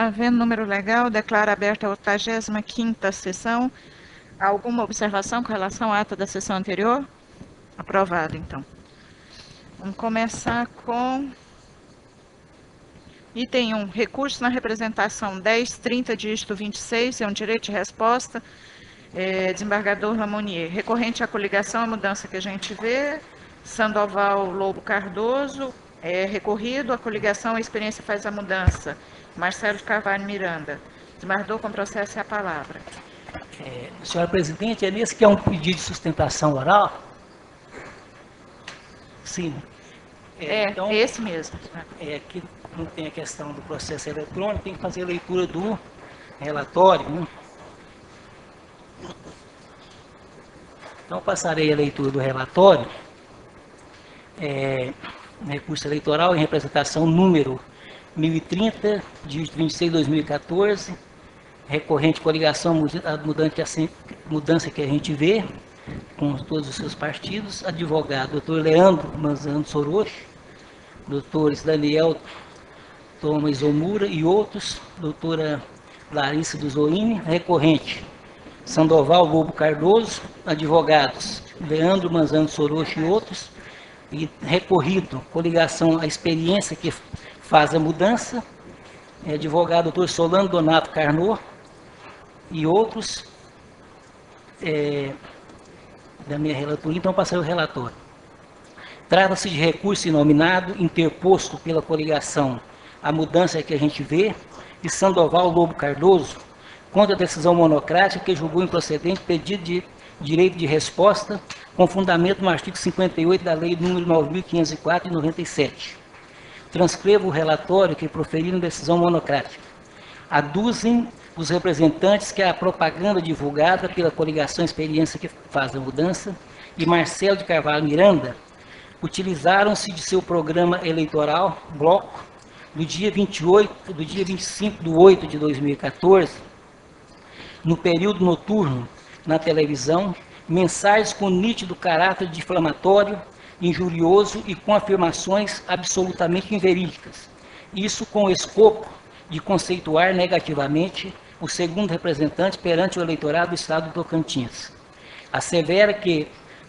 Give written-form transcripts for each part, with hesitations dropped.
Havendo número legal, declaro aberta a 85ª sessão. Alguma observação com relação à ata da sessão anterior? Aprovado, então. Vamos começar com item 1, recurso na representação 1030, dígito 26, é um direito de resposta, desembargador Lamonier. Recorrente à coligação, a mudança que a gente vê, Sandoval Lobo Cardoso, recorrido, a coligação, a experiência faz a mudança. Marcelo de Carvalho Miranda. Desembargador, com processo é a palavra. Senhora presidente, é nesse que é um pedido de sustentação oral? Sim. Então, esse mesmo. Aqui não tem a questão do processo eletrônico, tem que fazer a leitura do relatório, né? Então, passarei a leitura do relatório. Recurso eleitoral em representação número 1030, dígito 26, 2014, recorrente coligação, a mudança que a gente vê, com todos os seus partidos, advogado, doutor Leandro Manzano Soroshi, doutores Daniel Thomas Omura e outros, doutora Larissa do Zoini, recorrente Sandoval Lobo Cardoso, advogados Leandro Manzano Soroshi e outros, e recorrido, coligação à experiência que faz a mudança, advogado doutor Solano Donato Carnot e outros, da minha relatoria, então passei o relatório. Trata-se de recurso inominado, interposto pela coligação a mudança que a gente vê, de Sandoval Lobo Cardoso, contra a decisão monocrática que julgou improcedente pedido de direito de resposta, com fundamento no artigo 58 da Lei nº 9.504 de 97. Transcrevo o relatório que proferiram decisão monocrática. Aduzem os representantes que a propaganda divulgada pela coligação Experiência que faz a mudança e Marcelo de Carvalho Miranda utilizaram-se de seu programa eleitoral, bloco, do dia 25 de 8 de 2014, no período noturno, na televisão, mensagens com nítido caráter difamatório, injurioso e com afirmações absolutamente inverídicas. Isso com o escopo de conceituar negativamente o segundo representante perante o eleitorado do Estado do Tocantins. Assevera que,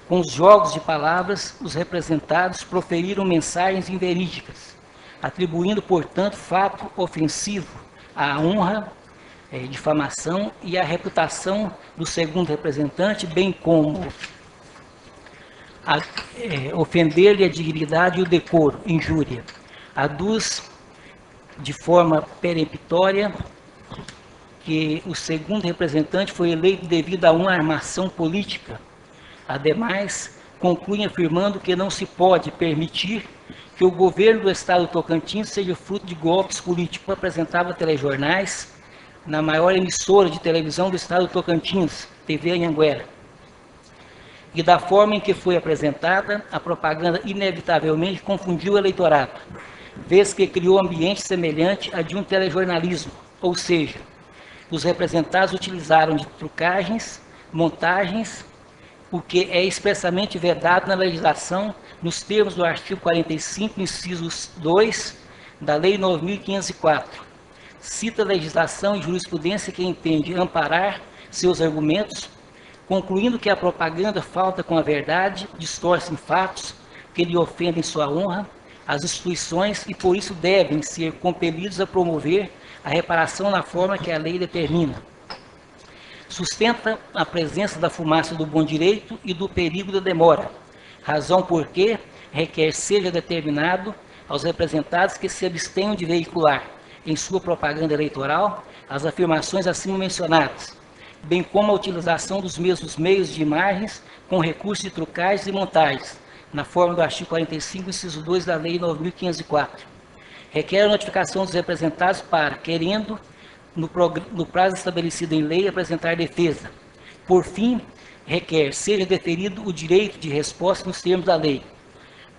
com os jogos de palavras, os representados proferiram mensagens inverídicas, atribuindo, portanto, fato ofensivo à honra, difamação e à reputação do segundo representante, bem como ofender-lhe a dignidade e o decoro, injúria. Aduz de forma peremptória que o segundo representante foi eleito devido a uma armação política. Ademais, conclui afirmando que não se pode permitir que o governo do Estado do Tocantins seja fruto de golpes políticos. Apresentava telejornais na maior emissora de televisão do Estado do Tocantins, TV Anhanguera. E da forma em que foi apresentada, a propaganda inevitavelmente confundiu o eleitorado, vez que criou ambiente semelhante a de um telejornalismo, ou seja, os representados utilizaram de trucagens, montagens, o que é expressamente vedado na legislação, nos termos do artigo 45, inciso 2, da Lei 9.504. Cita a legislação e jurisprudência que entende amparar seus argumentos, concluindo que a propaganda falta com a verdade, distorce fatos que lhe ofendem sua honra, as instituições e por isso devem ser compelidos a promover a reparação na forma que a lei determina. Sustenta a presença da fumaça do bom direito e do perigo da demora, razão por que requer seja determinado aos representados que se abstenham de veicular em sua propaganda eleitoral as afirmações acima mencionadas, bem como a utilização dos mesmos meios de imagens com recurso de trucagens e montagens, na forma do artigo 45, inciso 2 da Lei 9.504. Requer a notificação dos representados para, querendo, no prazo estabelecido em lei, apresentar defesa. Por fim, requer seja deferido o direito de resposta nos termos da lei.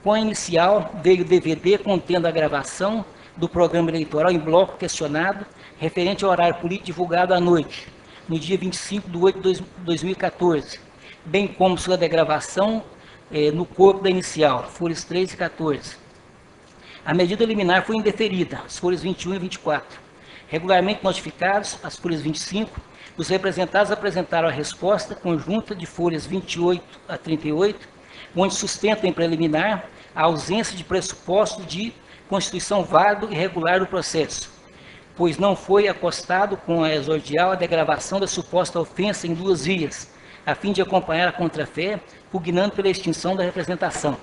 Com a inicial, veio DVD contendo a gravação do programa eleitoral em bloco questionado, referente ao horário político divulgado à noite, no dia 25 de 8 de 2014, bem como sua degravação no corpo da inicial, folhas 3 e 14. A medida liminar foi indeferida, as folhas 21 e 24. Regularmente notificados, as folhas 25, os representados apresentaram a resposta conjunta de folhas 28 a 38, onde sustentam em preliminar a ausência de pressuposto de constituição válido e regular do processo, pois não foi acostado com a exordial a degravação da suposta ofensa em 2 vias, a fim de acompanhar a contrafé, pugnando pela extinção da representação.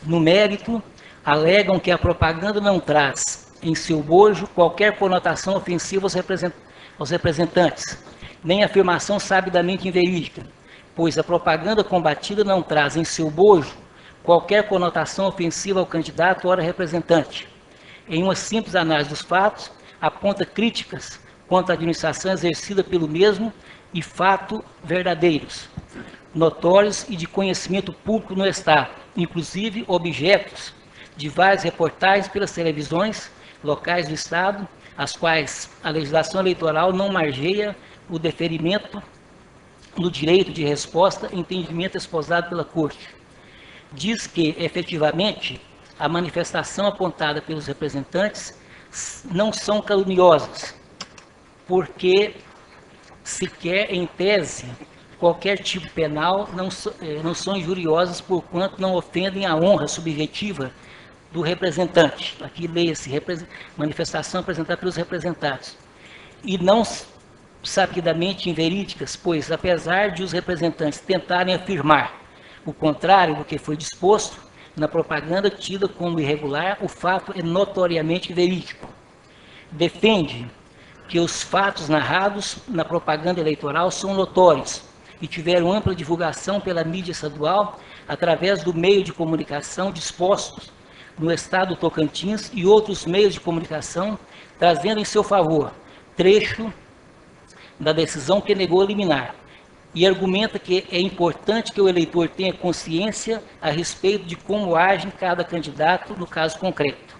No mérito, alegam que a propaganda não traz em seu bojo qualquer conotação ofensiva aos representantes, nem afirmação sabidamente inverídica, pois a propaganda combatida não traz em seu bojo qualquer conotação ofensiva ao candidato ora representante. Em uma simples análise dos fatos, aponta críticas contra a administração exercida pelo mesmo e fato verdadeiros, notórios e de conhecimento público no Estado, inclusive objetos de várias reportagens pelas televisões locais do Estado, as quais a legislação eleitoral não margeia o deferimento do direito de resposta e entendimento esposado pela Corte. Diz que, efetivamente, a manifestação apontada pelos representantes não são caluniosas, porque sequer em tese qualquer tipo penal não são injuriosas, porquanto não ofendem a honra subjetiva do representante. Aqui leia-se manifestação apresentada pelos representados. E não sabidamente inverídicas, pois, apesar de os representantes tentarem afirmar o contrário do que foi disposto na propaganda tida como irregular, o fato é notoriamente verídico. Defende que os fatos narrados na propaganda eleitoral são notórios e tiveram ampla divulgação pela mídia estadual através do meio de comunicação dispostos no estado do Tocantins e outros meios de comunicação, trazendo em seu favor trecho da decisão que negou a liminar, e argumenta que é importante que o eleitor tenha consciência a respeito de como age cada candidato no caso concreto.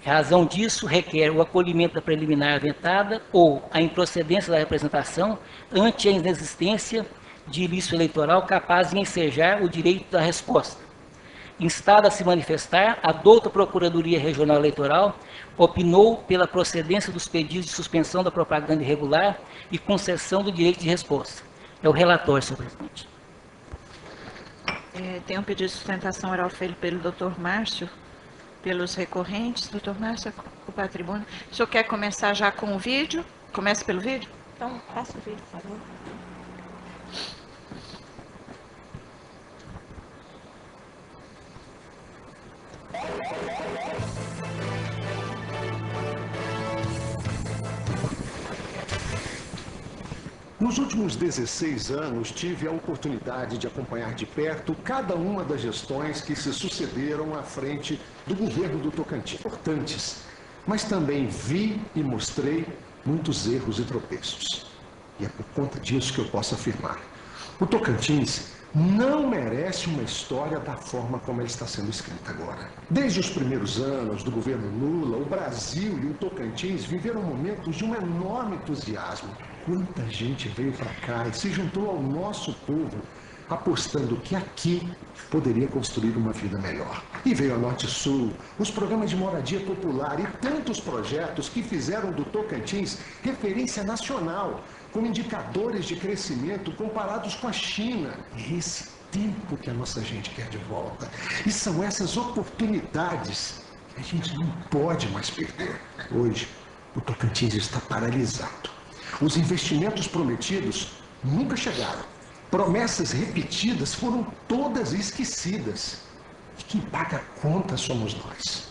A razão disso requer o acolhimento da preliminar aventada ou a improcedência da representação ante a inexistência de ilícito eleitoral capaz de ensejar o direito da resposta. Instada a se manifestar, a douta Procuradoria Regional Eleitoral opinou pela procedência dos pedidos de suspensão da propaganda irregular e concessão do direito de resposta. É o relatório, senhor presidente. Tem um pedido de sustentação oral feito pelo doutor Márcio, pelos recorrentes. Doutor Márcio, ocupar a tribuna. O senhor quer começar já com o vídeo? Começa pelo vídeo? Então, faça o vídeo, por favor. Nos últimos 16 anos, tive a oportunidade de acompanhar de perto cada uma das gestões que se sucederam à frente do governo do Tocantins. Importantes, mas também vi e mostrei muitos erros e tropeços. E é por conta disso que eu posso afirmar: o Tocantins não merece uma história da forma como ela está sendo escrita agora. Desde os primeiros anos do governo Lula, o Brasil e o Tocantins viveram momentos de um enorme entusiasmo. Quanta gente veio para cá e se juntou ao nosso povo, apostando que aqui poderia construir uma vida melhor. E veio a Norte Sul, os programas de moradia popular e tantos projetos que fizeram do Tocantins referência nacional, com indicadores de crescimento comparados com a China. É esse tempo que a nossa gente quer de volta. E são essas oportunidades que a gente não pode mais perder. Hoje, o Tocantins está paralisado. Os investimentos prometidos nunca chegaram. Promessas repetidas foram todas esquecidas. E quem paga a conta somos nós.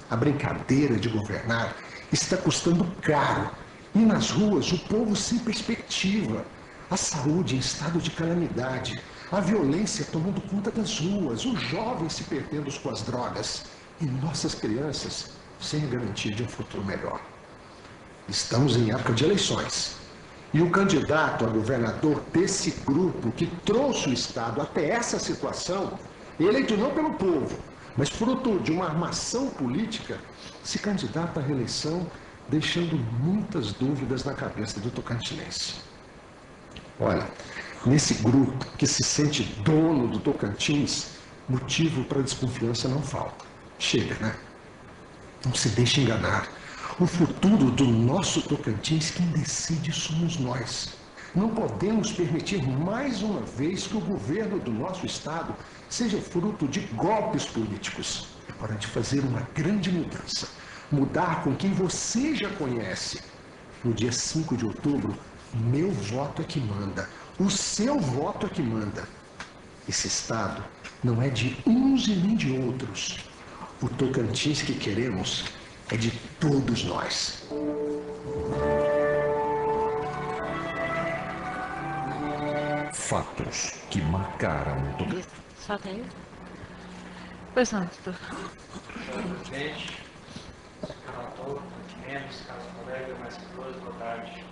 A brincadeira de governar está custando caro. E nas ruas, o povo sem perspectiva. A saúde em estado de calamidade. A violência tomando conta das ruas. Os jovens se perdendo com as drogas. E nossas crianças sem a garantia de um futuro melhor. Estamos em época de eleições. E o candidato a governador desse grupo que trouxe o Estado até essa situação, eleito não pelo povo, mas fruto de uma armação política, se candidata à reeleição, deixando muitas dúvidas na cabeça do tocantinense. Olha, nesse grupo que se sente dono do Tocantins, motivo para desconfiança não falta. Chega, né? Não se deixe enganar. O futuro do nosso Tocantins, quem decide somos nós. Não podemos permitir mais uma vez que o governo do nosso estado seja fruto de golpes políticos. É hora de fazer uma grande mudança. Mudar com quem você já conhece. No dia 5 de outubro, meu voto é que manda. O seu voto é que manda. Esse estado não é de uns e nem de outros. O Tocantins que queremos é de todos nós. Fatos que marcaram o Tocantins. Só tem? Pois não, doutor. Senhor presidente, relator, membros, caros colegas, mais boas, boa tarde.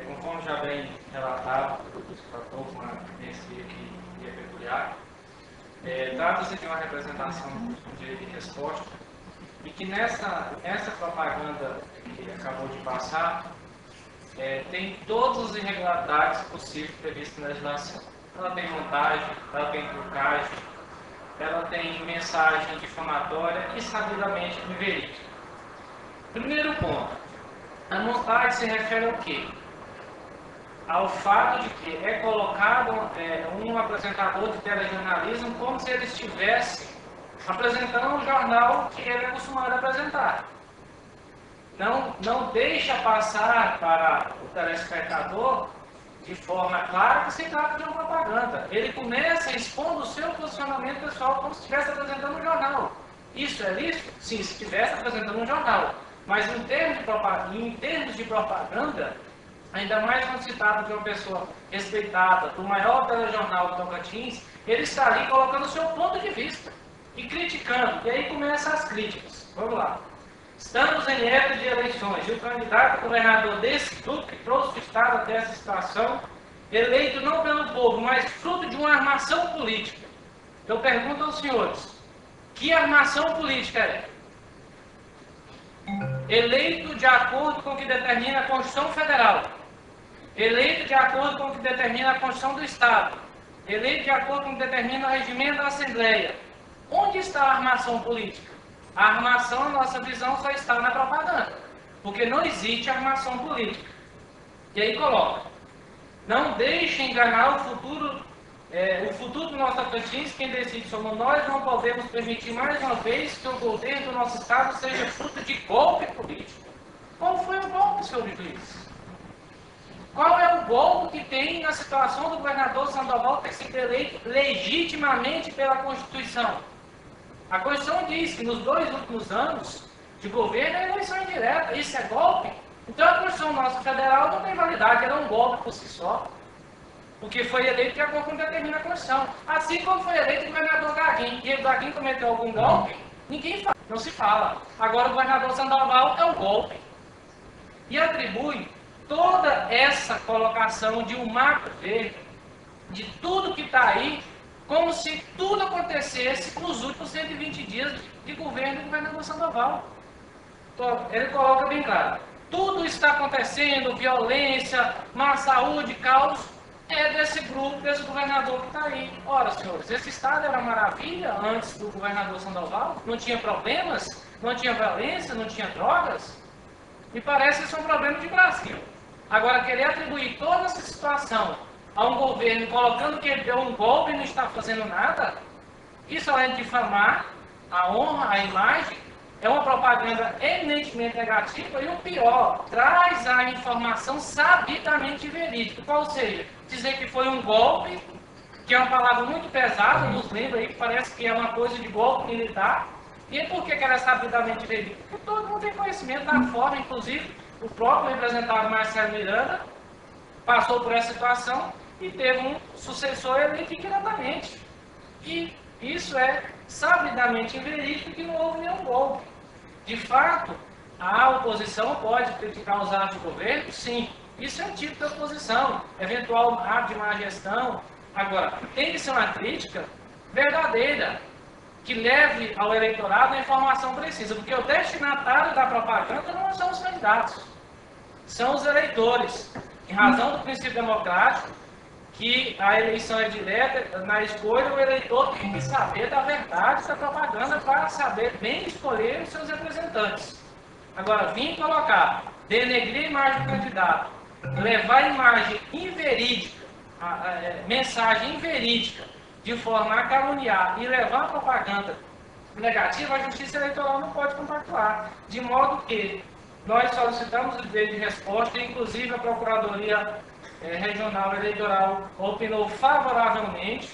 Conforme já bem relatado pelo relator, com uma conhecia que é peculiar, trata-se de uma representação de direito de resposta e que nessa propaganda que acabou de passar, tem todas as irregularidades possíveis previstas na legislação. Ela tem montagem, ela tem trucagem, ela tem mensagem difamatória e sabidamente inverídica. Primeiro ponto, a montagem se refere ao quê? Ao fato de que é colocado um apresentador de telejornalismo como se ele estivesse apresentando um jornal que ele é acostumado a apresentar. Não deixa passar para o telespectador de forma clara que se trata de uma propaganda. Ele começa expondo o seu posicionamento pessoal como se estivesse apresentando um jornal. Isso é lícito? Sim, se estivesse apresentando um jornal. Mas em termos de propaganda, ainda mais quando se trata de uma pessoa respeitada, do maior telejornal do Tocantins, ele está ali colocando o seu ponto de vista e criticando. E aí começam as críticas. Vamos lá. Estamos em época de eleições e o candidato governador desse grupo que trouxe o Estado até essa situação, eleito não pelo povo, mas fruto de uma armação política. Eu pergunto aos senhores, que armação política é? Eleito de acordo com o que determina a Constituição Federal, eleito de acordo com o que determina a Constituição do Estado, eleito de acordo com o que determina o regimento da Assembleia. Onde está a armação política? A armação, na nossa visão, só está na propaganda, porque não existe armação política. E aí coloca, não deixe enganar o futuro do nosso Tocantins, quem decide somos nós, não podemos permitir mais uma vez que o governo do nosso Estado seja fruto de golpe político. Qual foi o golpe, senhor juiz? Qual é o golpe que tem na situação do governador Sandoval ter sido eleito legitimamente pela Constituição? A Constituição diz que nos 2 últimos anos de governo é eleição indireta. Isso é golpe? Então a Constituição nossa federal não tem validade, ela é um golpe por si só. Porque foi eleito de acordo com o que determina a Constituição. Assim como foi eleito o governador Gaguinho. E o Gaguinho cometeu algum golpe? Ninguém fala, não se fala. Agora o governador Sandoval é um golpe. E atribui toda essa colocação de um marco verde, de tudo que está aí, como se tudo acontecesse nos últimos 120 dias de governo do governador Sandoval. Então, ele coloca bem claro, tudo está acontecendo, violência, má saúde, caos, é desse grupo, desse governador que está aí. Ora, senhores, esse estado era maravilha antes do governador Sandoval? Não tinha problemas? Não tinha violência? Não tinha drogas? Me parece que isso é um problema de Brasil. Agora, querer atribuir toda essa situação a um governo colocando que ele deu um golpe e não está fazendo nada, isso além de difamar a honra, a imagem, é uma propaganda eminentemente negativa e o pior, traz a informação sabidamente verídica. Qual seja, dizer que foi um golpe, que é uma palavra muito pesada, nos lembra aí, que parece que é uma coisa de golpe militar. E por que ela é sabidamente verídica? Porque todo mundo tem conhecimento da forma, inclusive o próprio representado Marcelo Miranda passou por essa situação e teve um sucessor eleito diretamente. E isso é sabidamente inverídico que não houve nenhum golpe. De fato, a oposição pode criticar os atos do governo? Sim. Isso é um tipo de oposição. Eventual ato de má gestão. Agora, tem que ser uma crítica verdadeira, que leve ao eleitorado a informação precisa, porque o destinatário da propaganda não são os candidatos, são os eleitores. Em razão do princípio democrático, que a eleição é direta, na escolha o eleitor tem que saber da verdade da propaganda para saber bem escolher os seus representantes. Agora, vim colocar, denegrir a imagem do candidato, levar a imagem inverídica, mensagem inverídica, de forma a caluniar e levar a propaganda negativa, a Justiça Eleitoral não pode compactuar. De modo que nós solicitamos o dever de resposta, inclusive a Procuradoria Regional Eleitoral opinou favoravelmente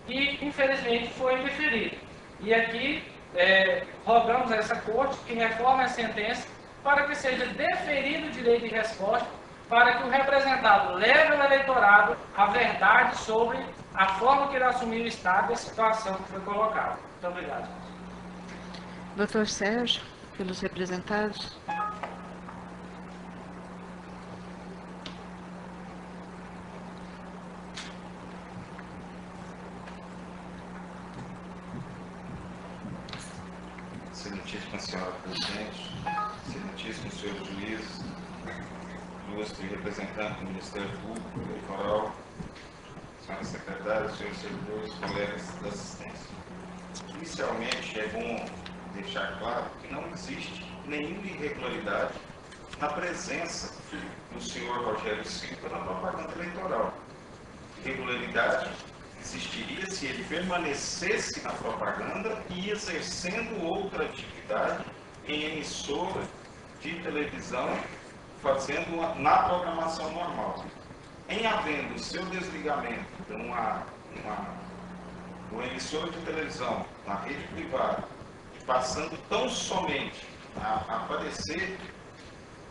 e, infelizmente, foi indeferido. E aqui rogamos a essa Corte que reforme a sentença para que seja deferido o direito de resposta, para que o representado leve ao eleitorado a verdade sobre a forma que ele assumiu o Estado e a situação que foi colocada. Muito obrigado. Doutor Sérgio, pelos representados. Excelentíssima senhora presidente, excelentíssimos senhores juízes, ilustre representante do Ministério Público Eleitoral, senhora secretária, senhores servidores, colegas da assistência. Inicialmente, é bom deixar claro que não existe nenhuma irregularidade na presença do senhor Rogério Silva na propaganda eleitoral. Irregularidade existiria se ele permanecesse na propaganda e exercendo outra atividade em emissora de televisão, fazendo na programação normal. Em havendo seu desligamento de uma emissora de televisão na rede privada, passando tão somente a aparecer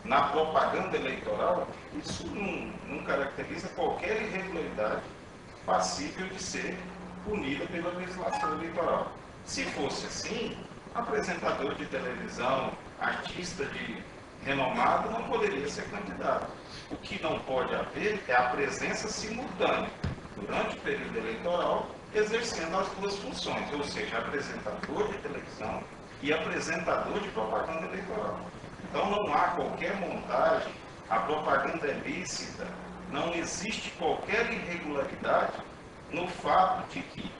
na propaganda eleitoral, isso não caracteriza qualquer irregularidade passível de ser punida pela legislação eleitoral. Se fosse assim, apresentador de televisão, artista de renomado, não poderia ser candidato. O que não pode haver é a presença simultânea, durante o período eleitoral, exercendo as duas funções, ou seja, apresentador de televisão e apresentador de propaganda eleitoral. Então não há qualquer montagem, a propaganda é lícita, não existe qualquer irregularidade no fato de que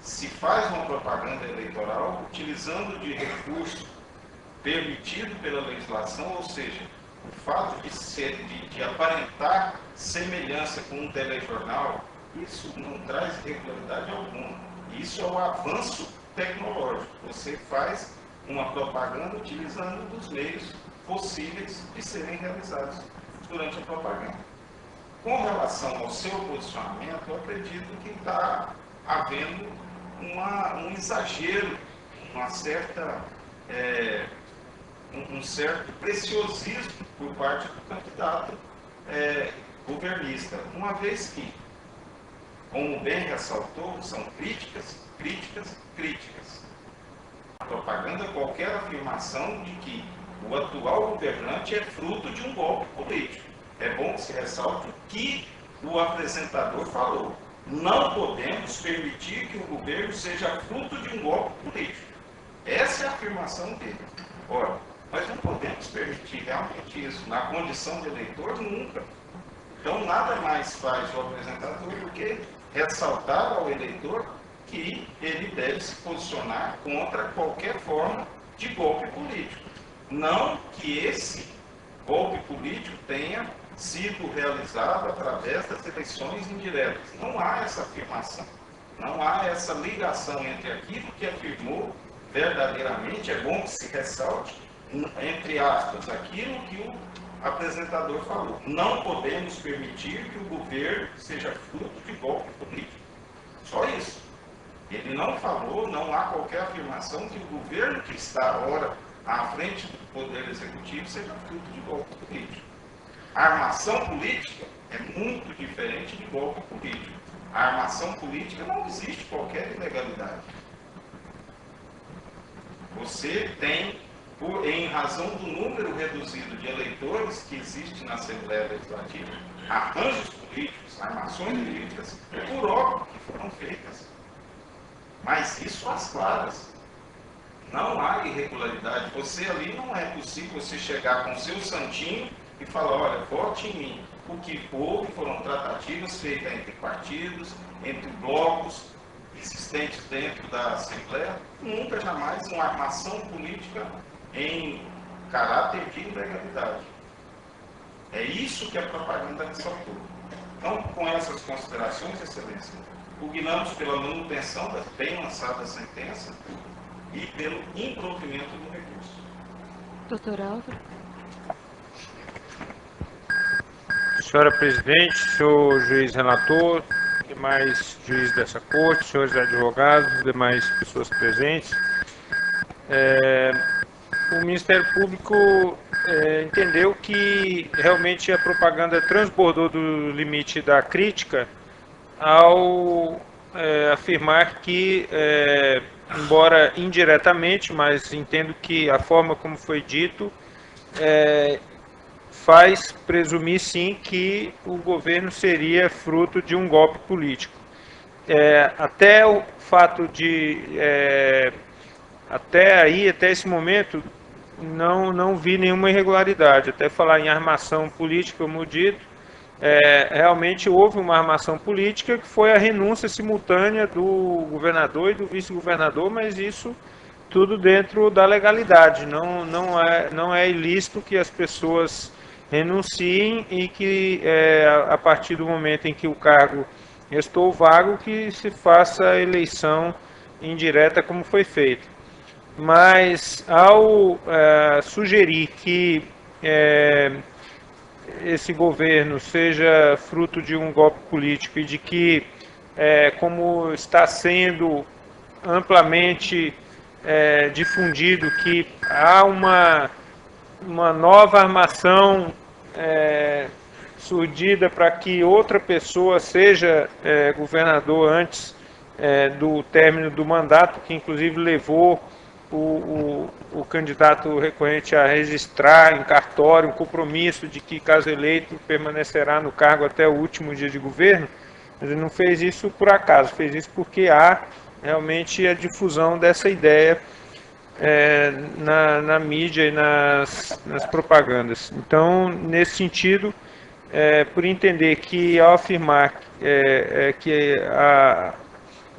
se faz uma propaganda eleitoral utilizando de recurso permitido pela legislação, ou seja, o fato de aparentar semelhança com um telejornal, isso não traz irregularidade alguma. Isso é o avanço tecnológico. Você faz uma propaganda utilizando dos meios possíveis de serem realizados durante a propaganda. Com relação ao seu posicionamento, eu acredito que está havendo um exagero, um certo preciosismo por parte do candidato governista, uma vez que, como bem ressaltou, são críticas. A propaganda é qualquer afirmação de que o atual governante é fruto de um golpe político. É bom que se ressalte o que o apresentador falou. Não podemos permitir que o governo seja fruto de um golpe político. Essa é a afirmação dele. Ora, nós não podemos permitir realmente isso. Na condição de eleitor, nunca. Então, nada mais faz o apresentador do que ressaltar ao eleitor que ele deve se posicionar contra qualquer forma de golpe político. Não que esse golpe político tenha sido realizado através das eleições indiretas. Não há essa afirmação. Não há essa ligação entre aquilo que afirmou verdadeiramente, é bom que se ressalte, entre aspas, aquilo que o apresentador falou. Não podemos permitir que o governo seja fruto de golpe político. Só isso. Ele não falou, não há qualquer afirmação que o governo que está agora à frente do Poder Executivo seja fruto de golpe político. A armação política é muito diferente de golpe político. A armação política não existe qualquer ilegalidade. Você tem, em razão do número reduzido de eleitores que existe na Assembleia Legislativa, arranjos políticos, armações políticas, por óbvio que foram feitas. Mas isso às claras. Não há irregularidade. Você ali não é possível você chegar com o seu santinho e falar, olha, vote em mim. O que houve foram tratativas feitas entre partidos, entre blocos existentes dentro da Assembleia. Nunca, jamais, uma armação política em caráter de ilegalidade. É isso que a propaganda ressaltou. Então, com essas considerações, Excelência, pugnamos pela manutenção da bem lançada sentença e pelo improvimento do recurso. Doutor Álvaro. Senhora Presidente, senhor juiz relator, demais juízes dessa corte, senhores advogados, demais pessoas presentes. O Ministério Público entendeu que realmente a propaganda transbordou do limite da crítica ao afirmar que, embora indiretamente, mas entendo que a forma como foi dito, faz presumir sim que o governo seria fruto de um golpe político. Até o fato de, até esse momento, não vi nenhuma irregularidade. Até falar em armação política, como dito, realmente houve uma armação política que foi a renúncia simultânea do governador e do vice-governador, mas isso tudo dentro da legalidade. Não é ilícito que as pessoas renunciem e que a partir do momento em que o cargo restou vago, que se faça a eleição indireta como foi feito. Mas ao sugerir que esse governo seja fruto de um golpe político e de que, como está sendo amplamente difundido, que há uma nova armação surdida para que outra pessoa seja governador antes do término do mandato, que inclusive levou o candidato recorrente a registrar em cartório um compromisso de que, caso eleito, permanecerá no cargo até o último dia de governo. Ele não fez isso por acaso, fez isso porque há realmente a difusão dessa ideia na mídia e nas propagandas. Então, nesse sentido, por entender que ao afirmar que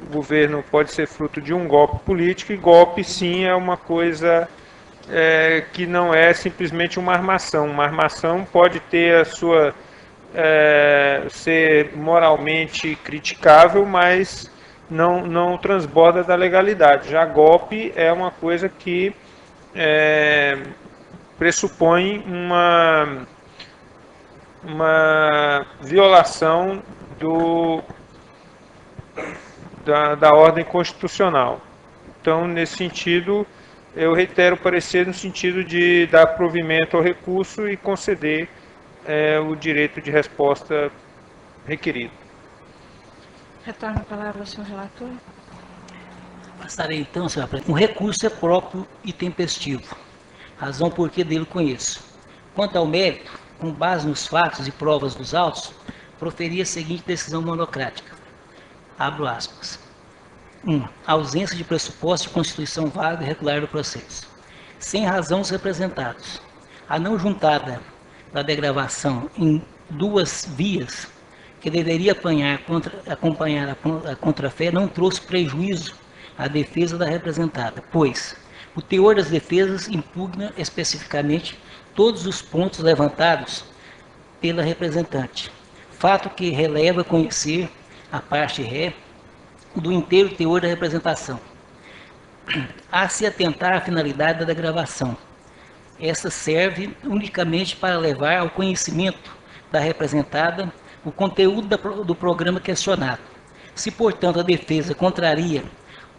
o governo pode ser fruto de um golpe político, e golpe sim é uma coisa que não é simplesmente uma armação. Uma armação pode ter a sua ser moralmente criticável, mas não transborda da legalidade. Já golpe é uma coisa que pressupõe uma violação da ordem constitucional. Então, nesse sentido, eu reitero o parecer no sentido de dar provimento ao recurso e conceder o direito de resposta requerido. Retorno a palavra ao senhor relator. Passarei então, senhora Presidente. Um recurso é próprio e tempestivo, razão por que dele conheço. Quanto ao mérito, com base nos fatos e provas dos autos, proferia a seguinte decisão monocrática. Abro aspas. 1. Ausência de pressuposto de constituição válida e regular do processo. Sem razão os representados. A não juntada da degravação em duas vias, que deveria acompanhar a contrafé, não trouxe prejuízo à defesa da representada, pois o teor das defesas impugna especificamente todos os pontos levantados pela representante, fato que releva conhecer a parte ré do inteiro teor da representação. A se atentar à finalidade da degravação. Essa serve unicamente para levar ao conhecimento da representada o conteúdo do programa questionado. Se, portanto, a defesa contraria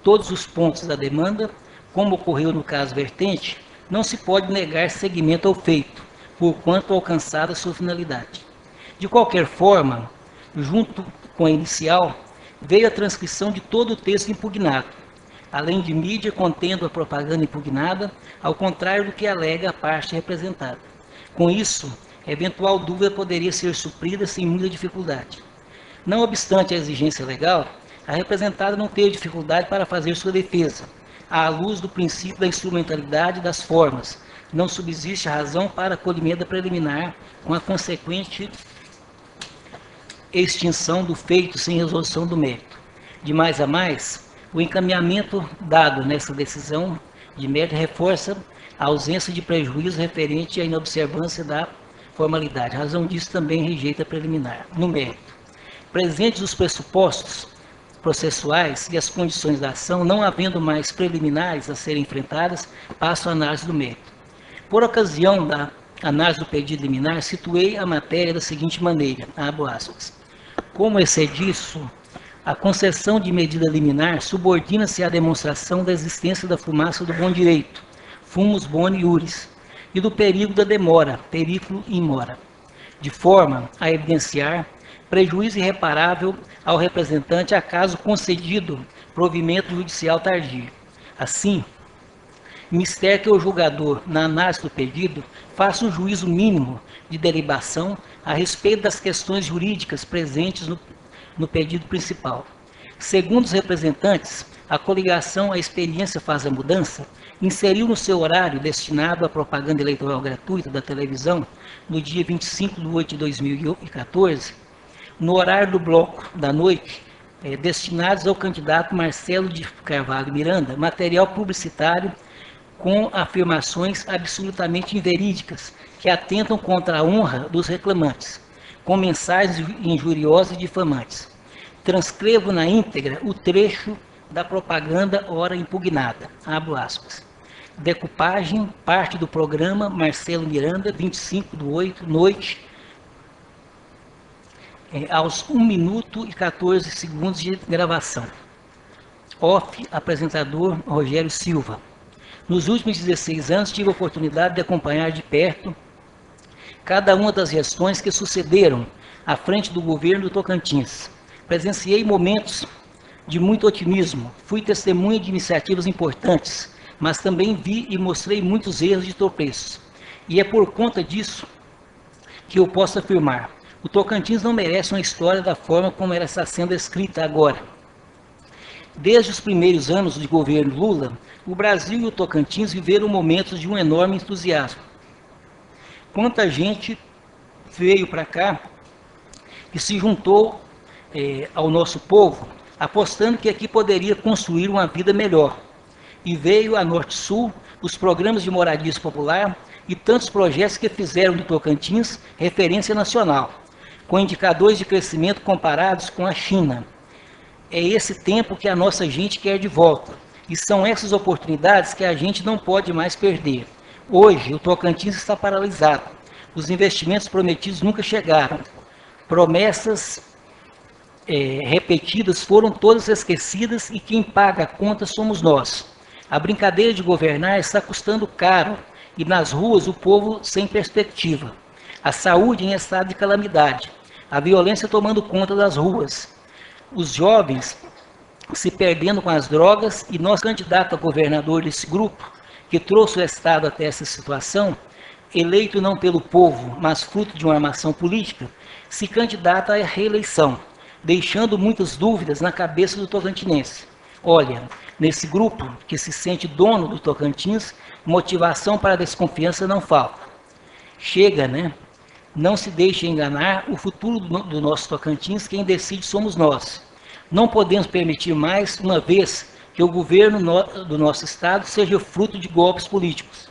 todos os pontos da demanda, como ocorreu no caso vertente, não se pode negar seguimento ao feito, porquanto alcançada sua finalidade. De qualquer forma, junto com a inicial, veio a transcrição de todo o texto impugnado, além de mídia contendo a propaganda impugnada, ao contrário do que alega a parte representada. Com isso, eventual dúvida poderia ser suprida sem muita dificuldade. Não obstante a exigência legal, a representada não teve dificuldade para fazer sua defesa, à luz do princípio da instrumentalidade das formas. Não subsiste razão para acolhimento da preliminar, com a consequente extinção do feito sem resolução do mérito. De mais a mais, o encaminhamento dado nessa decisão de mérito reforça a ausência de prejuízo referente à inobservância da formalidade. A razão disso também rejeita a preliminar. No mérito, presentes os pressupostos processuais e as condições da ação, não havendo mais preliminares a serem enfrentadas, passo à análise do mérito. Por ocasião da análise do pedido liminar, situei a matéria da seguinte maneira, abro aspas. Como excediço, a concessão de medida liminar subordina-se à demonstração da existência da fumaça do bom direito, fumus boni iuris, e do perigo da demora, periculo in mora, de forma a evidenciar prejuízo irreparável ao representante a caso concedido provimento judicial tardio. Assim, mister que o julgador, na análise do pedido, faça um juízo mínimo de delibação a respeito das questões jurídicas presentes no pedido principal. Segundo os representantes, a coligação A Experiência Faz a Mudança inseriu no seu horário destinado à propaganda eleitoral gratuita da televisão, no dia 25 de 8 de 2014, no horário do bloco da noite, destinados ao candidato Marcelo de Carvalho Miranda, material publicitário com afirmações absolutamente inverídicas, que atentam contra a honra dos reclamantes, com mensagens injuriosas e difamantes. Transcrevo na íntegra o trecho da propaganda ora impugnada. Abro aspas. Decupagem, parte do programa Marcelo Miranda, 25 de 8, noite, aos 1 minuto e 14 segundos de gravação. Off, apresentador Rogério Silva. Nos últimos 16 anos tive a oportunidade de acompanhar de perto cada uma das gestões que sucederam à frente do governo do Tocantins. Presenciei momentos de muito otimismo, fui testemunha de iniciativas importantes, mas também vi e mostrei muitos erros e tropeços. E é por conta disso que eu posso afirmar, o Tocantins não merece uma história da forma como ela está sendo escrita agora. Desde os primeiros anos de governo Lula, o Brasil e o Tocantins viveram momentos de um enorme entusiasmo. Quanta gente veio para cá e se juntou ao nosso povo, apostando que aqui poderia construir uma vida melhor. E veio a Norte-Sul, os programas de moradia popular e tantos projetos que fizeram do Tocantins referência nacional, com indicadores de crescimento comparados com a China. É esse tempo que a nossa gente quer de volta, e são essas oportunidades que a gente não pode mais perder. Hoje, o Tocantins está paralisado, os investimentos prometidos nunca chegaram, promessas repetidas foram todas esquecidas e quem paga a conta somos nós. A brincadeira de governar está custando caro e nas ruas o povo sem perspectiva. A saúde em estado de calamidade, a violência tomando conta das ruas, os jovens se perdendo com as drogas e nosso candidato a governador desse grupo, que trouxe o Estado até essa situação, eleito não pelo povo, mas fruto de uma armação política, se candidata à reeleição, deixando muitas dúvidas na cabeça do tocantinense. Olha, nesse grupo que se sente dono do Tocantins, motivação para a desconfiança não falta. Chega, né? Não se deixe enganar, o futuro do nosso Tocantins, quem decide somos nós. Não podemos permitir mais, uma vez, que o governo do nosso Estado seja fruto de golpes políticos.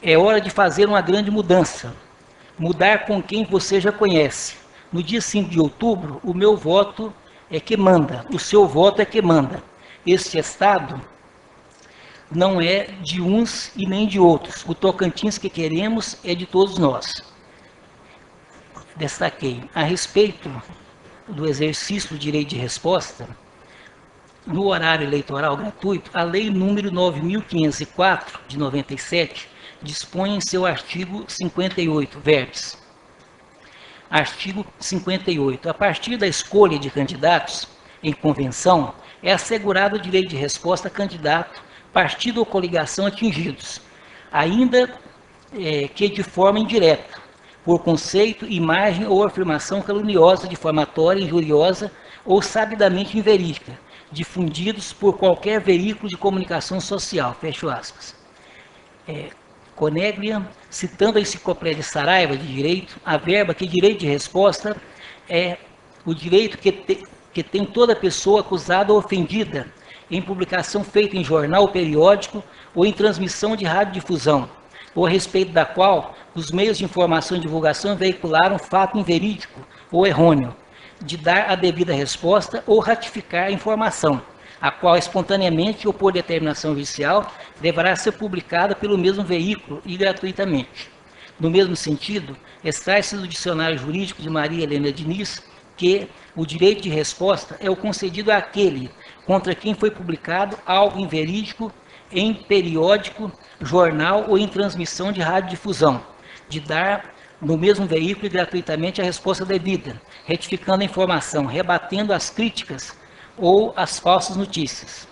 É hora de fazer uma grande mudança. Mudar com quem você já conhece. No dia 5 de outubro, o meu voto é que manda, o seu voto é que manda. Este Estado não é de uns e nem de outros. O Tocantins que queremos é de todos nós. Destaquei, a respeito do exercício do direito de resposta, no horário eleitoral gratuito, a Lei número 9.504, de 97, dispõe em seu artigo 58, verbis. Artigo 58. A partir da escolha de candidatos em convenção, é assegurado o direito de resposta a candidato, partido ou coligação atingidos, ainda que de forma indireta, por conceito, imagem ou afirmação caluniosa, difamatória, injuriosa ou sabidamente inverídica, difundidos por qualquer veículo de comunicação social. Fecho aspas. Coneglia, citando a enciclopédia Saraiva de Direito, averba que direito de resposta é o direito que tem toda pessoa acusada ou ofendida em publicação feita em jornal ou periódico ou em transmissão de radiodifusão, ou a respeito da qual os meios de informação e divulgação veicularam fato inverídico ou errôneo, de dar a devida resposta ou ratificar a informação, a qual espontaneamente ou por determinação judicial deverá ser publicada pelo mesmo veículo e gratuitamente. No mesmo sentido, extrai-se do dicionário jurídico de Maria Helena Diniz que o direito de resposta é o concedido àquele contra quem foi publicado algo inverídico em periódico, jornal ou em transmissão de radiodifusão, de dar no mesmo veículo e gratuitamente a resposta devida, retificando a informação, rebatendo as críticas ou as falsas notícias.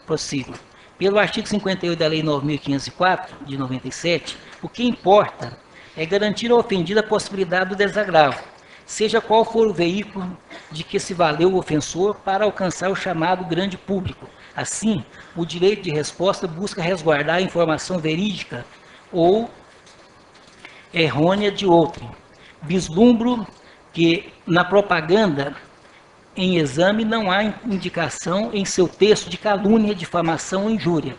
Prossigo. Pelo artigo 58 da Lei 9.504, de 97, o que importa é garantir ao ofendido a possibilidade do desagravo, seja qual for o veículo de que se valeu o ofensor para alcançar o chamado grande público. Assim, o direito de resposta busca resguardar a informação verídica ou errônea de outro. Vislumbro que na propaganda em exame não há indicação em seu texto de calúnia, difamação ou injúria,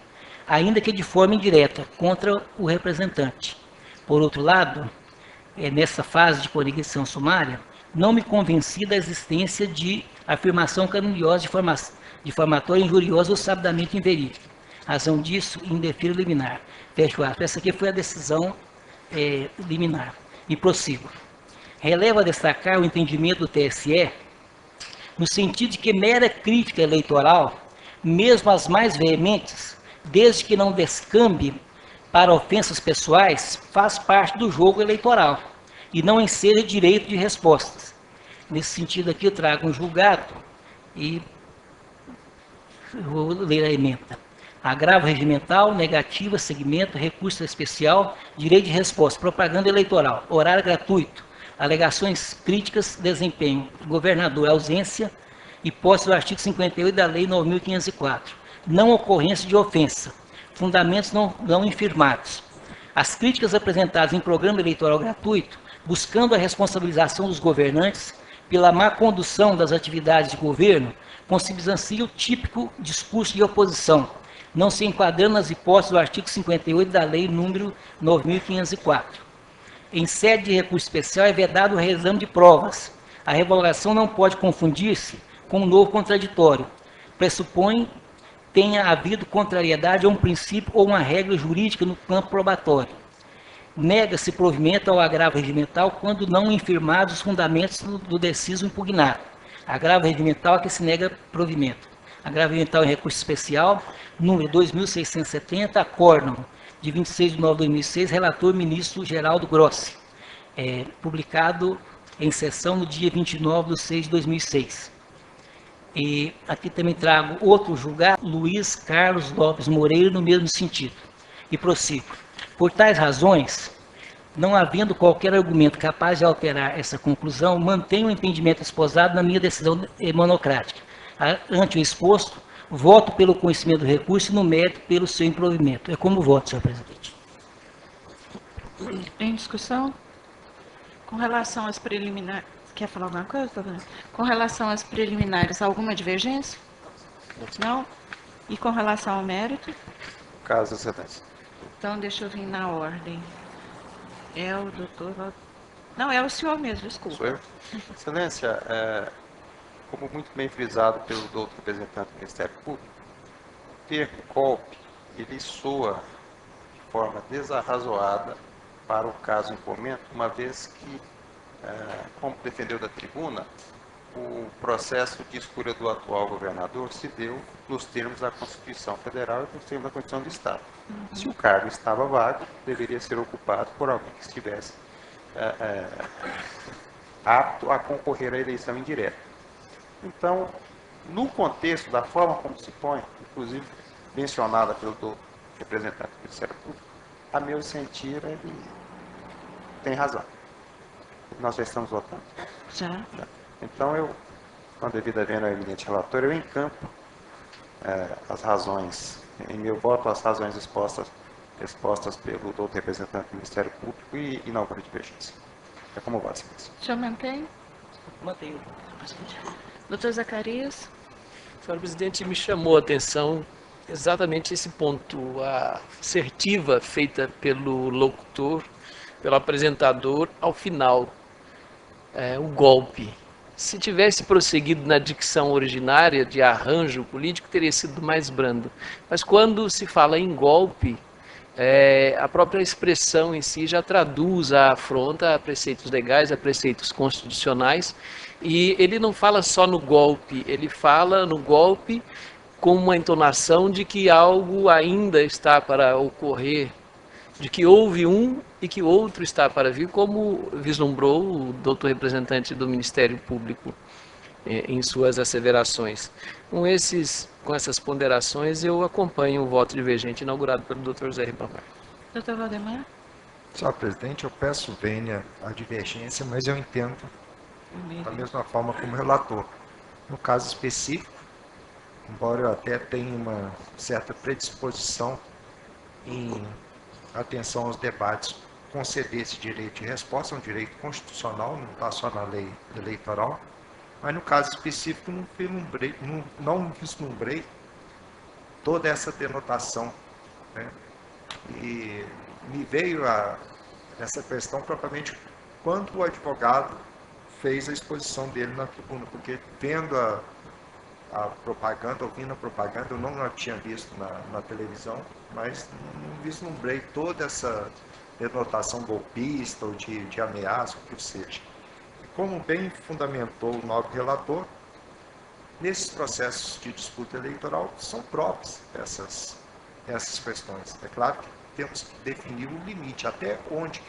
ainda que de forma indireta, contra o representante. Por outro lado, nessa fase de coligação sumária, não me convenci da existência de afirmação caluniosa, difamatória, injuriosa ou sabidamente inverídica. Razão disso, indefiro liminar. Fecho aspas. Essa aqui foi a decisão liminar. E prossigo. Releva destacar o entendimento do TSE no sentido de que mera crítica eleitoral, mesmo as mais veementes, desde que não descambe para ofensas pessoais, faz parte do jogo eleitoral e não enseja direito de respostas. Nesse sentido aqui eu trago um julgado e vou ler a ementa. Agravo regimental, negativa, segmento, recurso especial, direito de resposta, propaganda eleitoral, horário gratuito, alegações críticas, desempenho, governador, ausência, hipótese do artigo 58 da Lei 9.504, não ocorrência de ofensa, fundamentos não infirmados. As críticas apresentadas em programa eleitoral gratuito, buscando a responsabilização dos governantes pela má condução das atividades de governo, consubstanciam o típico discurso de oposição, não se enquadrando nas hipóteses do artigo 58 da Lei número 9.504. Em sede de recurso especial é vedado o reexame de provas. A revogação não pode confundir-se com um novo contraditório. Pressupõe tenha havido contrariedade a um princípio ou uma regra jurídica no campo probatório. Nega-se provimento ao agravo regimental quando não infirmados os fundamentos do deciso impugnado. Agravo regimental a que se nega provimento. Agravo regimental em recurso especial, número 2.670, acórdão de 26 de novembro de 2006, relator ministro Geraldo Grossi, publicado em sessão no dia 29 de 6 de 2006. E aqui também trago outro julgado, Luiz Carlos Lopes Moreira, no mesmo sentido. E prossigo. Por tais razões, não havendo qualquer argumento capaz de alterar essa conclusão, mantenho o entendimento esposado na minha decisão monocrática. Ante o exposto, voto pelo conhecimento do recurso e no mérito pelo seu improvimento. É como voto, senhor presidente. Em discussão? Com relação às preliminares... Quer falar alguma coisa, doutora? Com relação às preliminares, alguma divergência? Não? E com relação ao mérito? Caso, excelência. Então, deixa eu vir na ordem. É o doutor... Não, é o senhor mesmo, desculpa. Sou eu? Excelência, como muito bem frisado pelo doutor representante do Ministério Público, o termo golpe, ele soa de forma desarrazoada para o caso em comento, uma vez que, como defendeu da tribuna, o processo de escolha do atual governador se deu nos termos da Constituição Federal e nos termos da Constituição do Estado. Se o cargo estava vago, deveria ser ocupado por alguém que estivesse apto a concorrer à eleição indireta. Então, no contexto da forma como se põe, inclusive mencionada pelo representante do Ministério Público, a meu sentir, ele tem razão. Nós já estamos votando. Já. Então, eu, com a devida vênia ao eminente relator, eu encampo as razões, em meu voto, as razões expostas pelo doutor representante do Ministério Público e inauguro a divergência. É como voto, senhor. O senhor mantém? Mantenho. Doutor Zacarias? Senhor presidente, me chamou a atenção exatamente esse ponto, a assertiva feita pelo locutor, pelo apresentador ao final, o golpe. Se tivesse prosseguido na dicção originária de arranjo político, teria sido mais brando. Mas quando se fala em golpe, a própria expressão em si já traduz a afronta a preceitos legais, a preceitos constitucionais, e ele não fala só no golpe, ele fala no golpe com uma entonação de que algo ainda está para ocorrer, de que houve um e que outro está para vir, como vislumbrou o doutor representante do Ministério Público em suas asseverações. Com essas ponderações, eu acompanho o voto divergente inaugurado pelo doutor Zé Ribamar. Doutor Valdemar? Senhor presidente, eu peço vênia à divergência, mas eu entendo da mesma forma como relator. No caso específico, embora eu até tenha uma certa predisposição em atenção aos debates, conceder esse direito de resposta, é um direito constitucional, não está só na lei eleitoral, mas no caso específico não vislumbrei toda essa denotação, né? E me veio essa questão propriamente quando o advogado fez a exposição dele na tribuna, porque vendo a propaganda, ouvindo a propaganda, eu não a tinha visto na televisão, mas não vislumbrei toda essa denotação golpista ou de ameaça, o que seja. Como bem fundamentou o nobre relator, nesses processos de disputa eleitoral são próprias essas questões. É claro que temos que definir o limite, até onde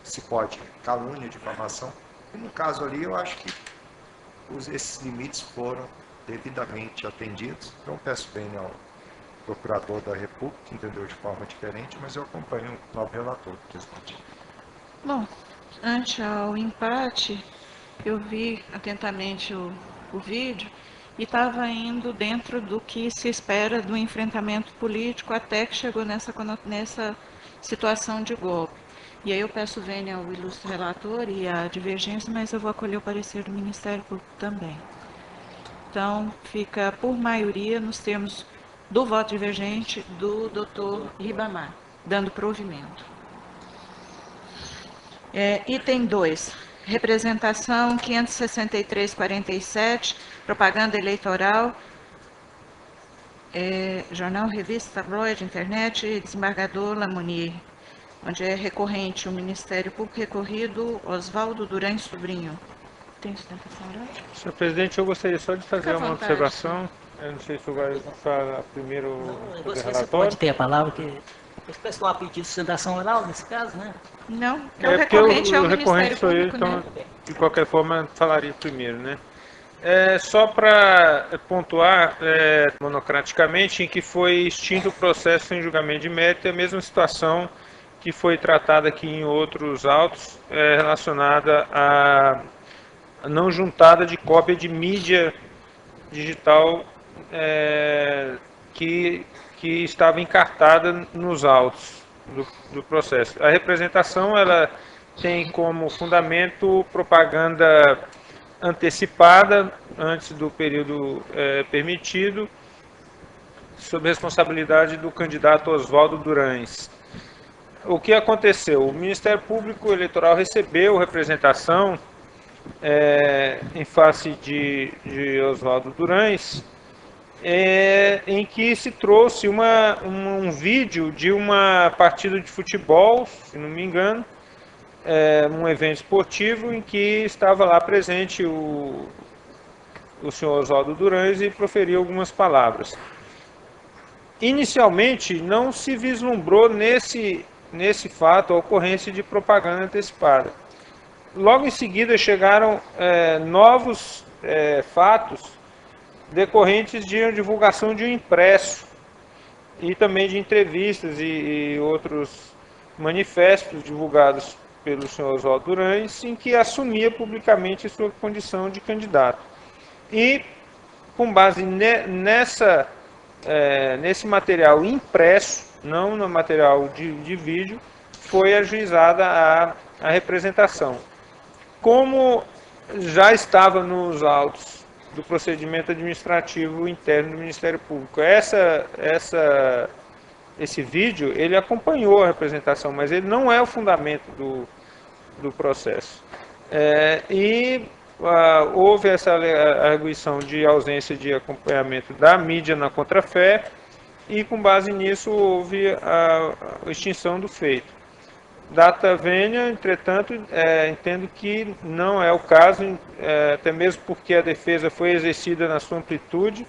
se pode calúnia, difamação. E no caso ali, eu acho que esses limites foram devidamente atendidos. Então, peço bem ao procurador da República, que entendeu de forma diferente, mas eu acompanho o novo relator, presidente. Bom, ante ao empate, eu vi atentamente o vídeo e estava indo dentro do que se espera do enfrentamento político até que chegou nessa situação de golpe. E aí eu peço vênia ao ilustre relator e à divergência, mas eu vou acolher o parecer do Ministério Público também. Então, fica por maioria nos termos do voto divergente do doutor Ribamar, dando provimento. Item 2, representação 563-47, propaganda eleitoral, jornal, revista, tabloide, internet, desembargador Lamonier, onde é recorrente o Ministério Público recorrido Oswaldo Duran Sobrinho. Tem sustentação oral? Senhor presidente, eu gostaria só de fazer uma observação. Eu não sei se o vai falar primeiro o relatório. Pode ter a palavra, que eu peço que não há pedido de sustentação oral nesse caso, né? Não, o recorrente é o recorrente sou eu, então, né? De qualquer forma, falaria primeiro, né? Só para pontuar monocraticamente em que foi extinto o processo em julgamento de mérito, é a mesma situação que foi tratada aqui em outros autos, relacionada à não juntada de cópia de mídia digital que estava encartada nos autos do processo. A representação ela tem como fundamento propaganda antecipada antes do período permitido, sob responsabilidade do candidato Oswaldo Durães. O que aconteceu? O Ministério Público Eleitoral recebeu representação em face de Oswaldo Durães, em que se trouxe um vídeo de uma partida de futebol, se não me engano, um evento esportivo em que estava lá presente o senhor Oswaldo Durães e proferiu algumas palavras. Inicialmente não se vislumbrou nesse fato a ocorrência de propaganda antecipada. Logo em seguida chegaram novos fatos decorrentes de divulgação de um impresso e também de entrevistas e outros manifestos divulgados pelo senhor Oswaldo Durães, em que assumia publicamente sua condição de candidato. E, com base nesse material impresso, não no material de vídeo, foi ajuizada a representação. Como já estava nos autos do procedimento administrativo interno do Ministério Público. Esse vídeo, ele acompanhou a representação, mas ele não é o fundamento do processo. Houve essa arguição de ausência de acompanhamento da mídia na contrafé e, com base nisso, houve a extinção do feito. Data vênia, entretanto, entendo que não é o caso, até mesmo porque a defesa foi exercida na sua amplitude,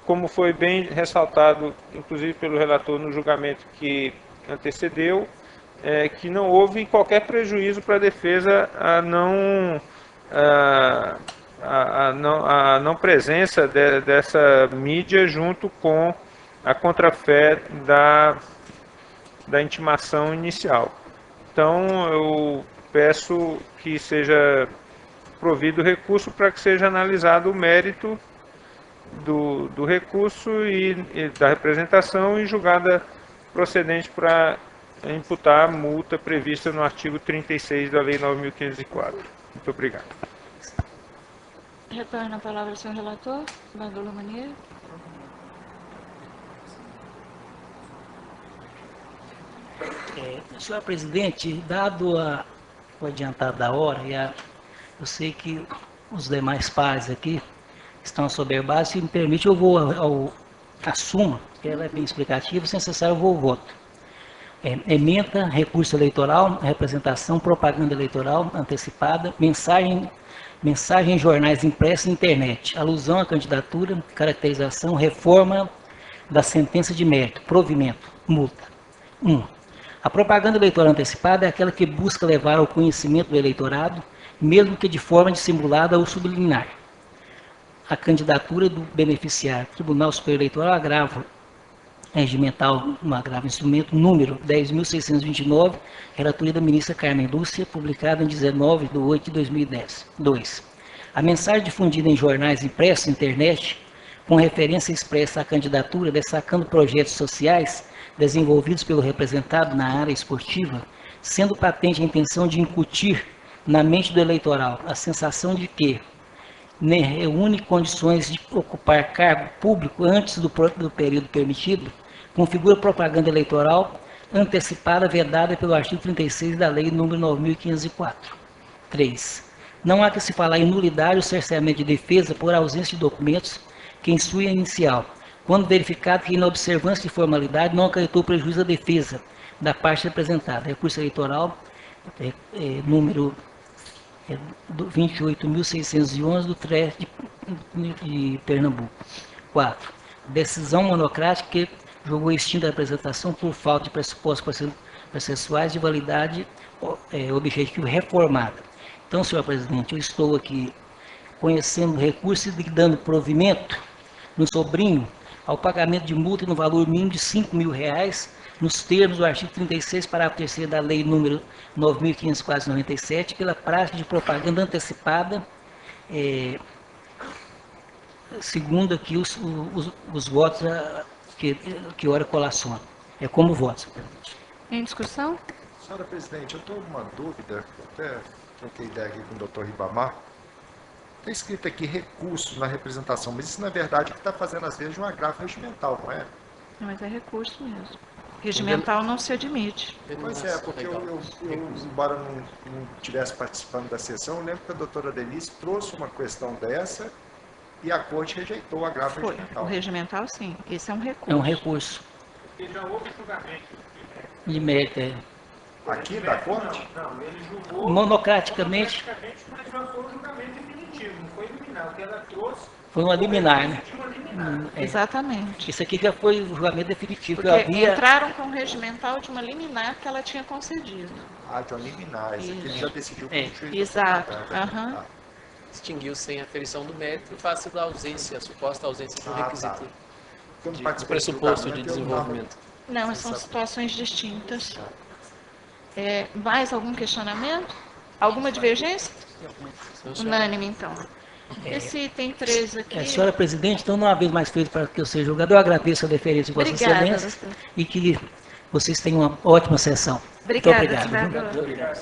como foi bem ressaltado, inclusive pelo relator no julgamento que antecedeu, que não houve qualquer prejuízo para a defesa a não presença dessa mídia junto com a contrafé da intimação inicial. Então, eu peço que seja provido recurso para que seja analisado o mérito do recurso e da representação e julgada procedente para imputar a multa prevista no artigo 36 da Lei 9.504. Muito obrigado. Retorno a palavra ao senhor relator, desembargador Lamonier. Senhor presidente, dado o adiantado da hora, eu sei que os demais pares aqui estão assoberbados, se me permite eu vou à suma, que ela é bem explicativa, se necessário eu vou ao voto. Ementa, recurso eleitoral, representação, propaganda eleitoral antecipada, mensagem em jornais impressos e internet, alusão à candidatura, caracterização, reforma da sentença de mérito, provimento, multa. 1. A propaganda eleitoral antecipada é aquela que busca levar ao conhecimento do eleitorado, mesmo que de forma dissimulada ou subliminar, a candidatura do beneficiário. Tribunal Superior Eleitoral agravo regimental, um agravo instrumento número 10.629, relatoria da ministra Carmen Lúcia, publicada em 19/8/2010. 2. A mensagem difundida em jornais impressos e internet, com referência expressa à candidatura, destacando projetos sociais desenvolvidos pelo representado na área esportiva, sendo patente a intenção de incutir na mente do eleitoral a sensação de que reúne condições de ocupar cargo público antes do período permitido, configura propaganda eleitoral antecipada vedada pelo artigo 36 da Lei nº 9.504. 3. Não há que se falar em nulidade ou cerceamento de defesa por ausência de documentos que instrui a inicial, quando verificado que a inobservância de formalidade não acarretou prejuízo à defesa da parte representada. Recurso eleitoral número 28.611 do TRE de Pernambuco. 4. Decisão monocrática que julgou extinta a representação por falta de pressupostos processuais de validade objetiva reformada. Então, senhor presidente, eu estou aqui conhecendo o recurso e dando provimento no sobrinho ao pagamento de multa no valor mínimo de R$5.000, nos termos do artigo 36, parágrafo 3º da Lei nº 9.597, pela prática de propaganda antecipada, segundo aqui os votos que ora colaciona. É como votos. Em discussão? Senhora presidente, eu estou com uma dúvida, até troquei ideia aqui com o doutor Ribamar. Está escrito aqui recurso na representação, mas isso na verdade é que está fazendo às vezes um agravo regimental, não é? Não, mas é recurso mesmo. Regimental não se admite. Pois é, porque eu embora não estivesse participando da sessão, eu lembro que a doutora Denise trouxe uma questão dessa e a corte rejeitou o agravo regimental. O regimental, sim. Esse é um recurso. É um recurso. Porque já houve julgamento. De mérito, Aqui da corte? Não, ele julgou monocraticamente, mas já foi um julgamento definitivo, não foi liminar. O que ela trouxe foi uma liminar, né? Exatamente. Isso aqui já foi o julgamento definitivo. Porque entraram com o regimental de uma liminar que ela tinha concedido. De uma liminar. Isso aqui ele já decidiu com o juiz. Exato. Extinguiu sem aferição do mérito em face da ausência, a suposta ausência do requisito. Do pressuposto de desenvolvimento. Não, são situações distintas. Mais algum questionamento? Alguma divergência? Unânime, então. Esse item 3 aqui... Senhora presidente, então, uma vez mais feito para que eu seja julgado, eu agradeço a deferência de Vossa Excelência e que vocês tenham uma ótima sessão. Obrigada, muito obrigado.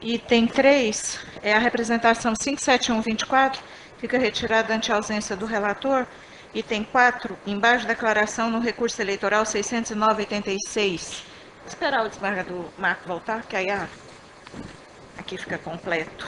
Item 3 é a representação 57124, fica retirada ante a ausência do relator. Item 4, embaixo da declaração no recurso eleitoral 609/86. Esperar o desembargador Marco voltar, que aí aqui fica completo.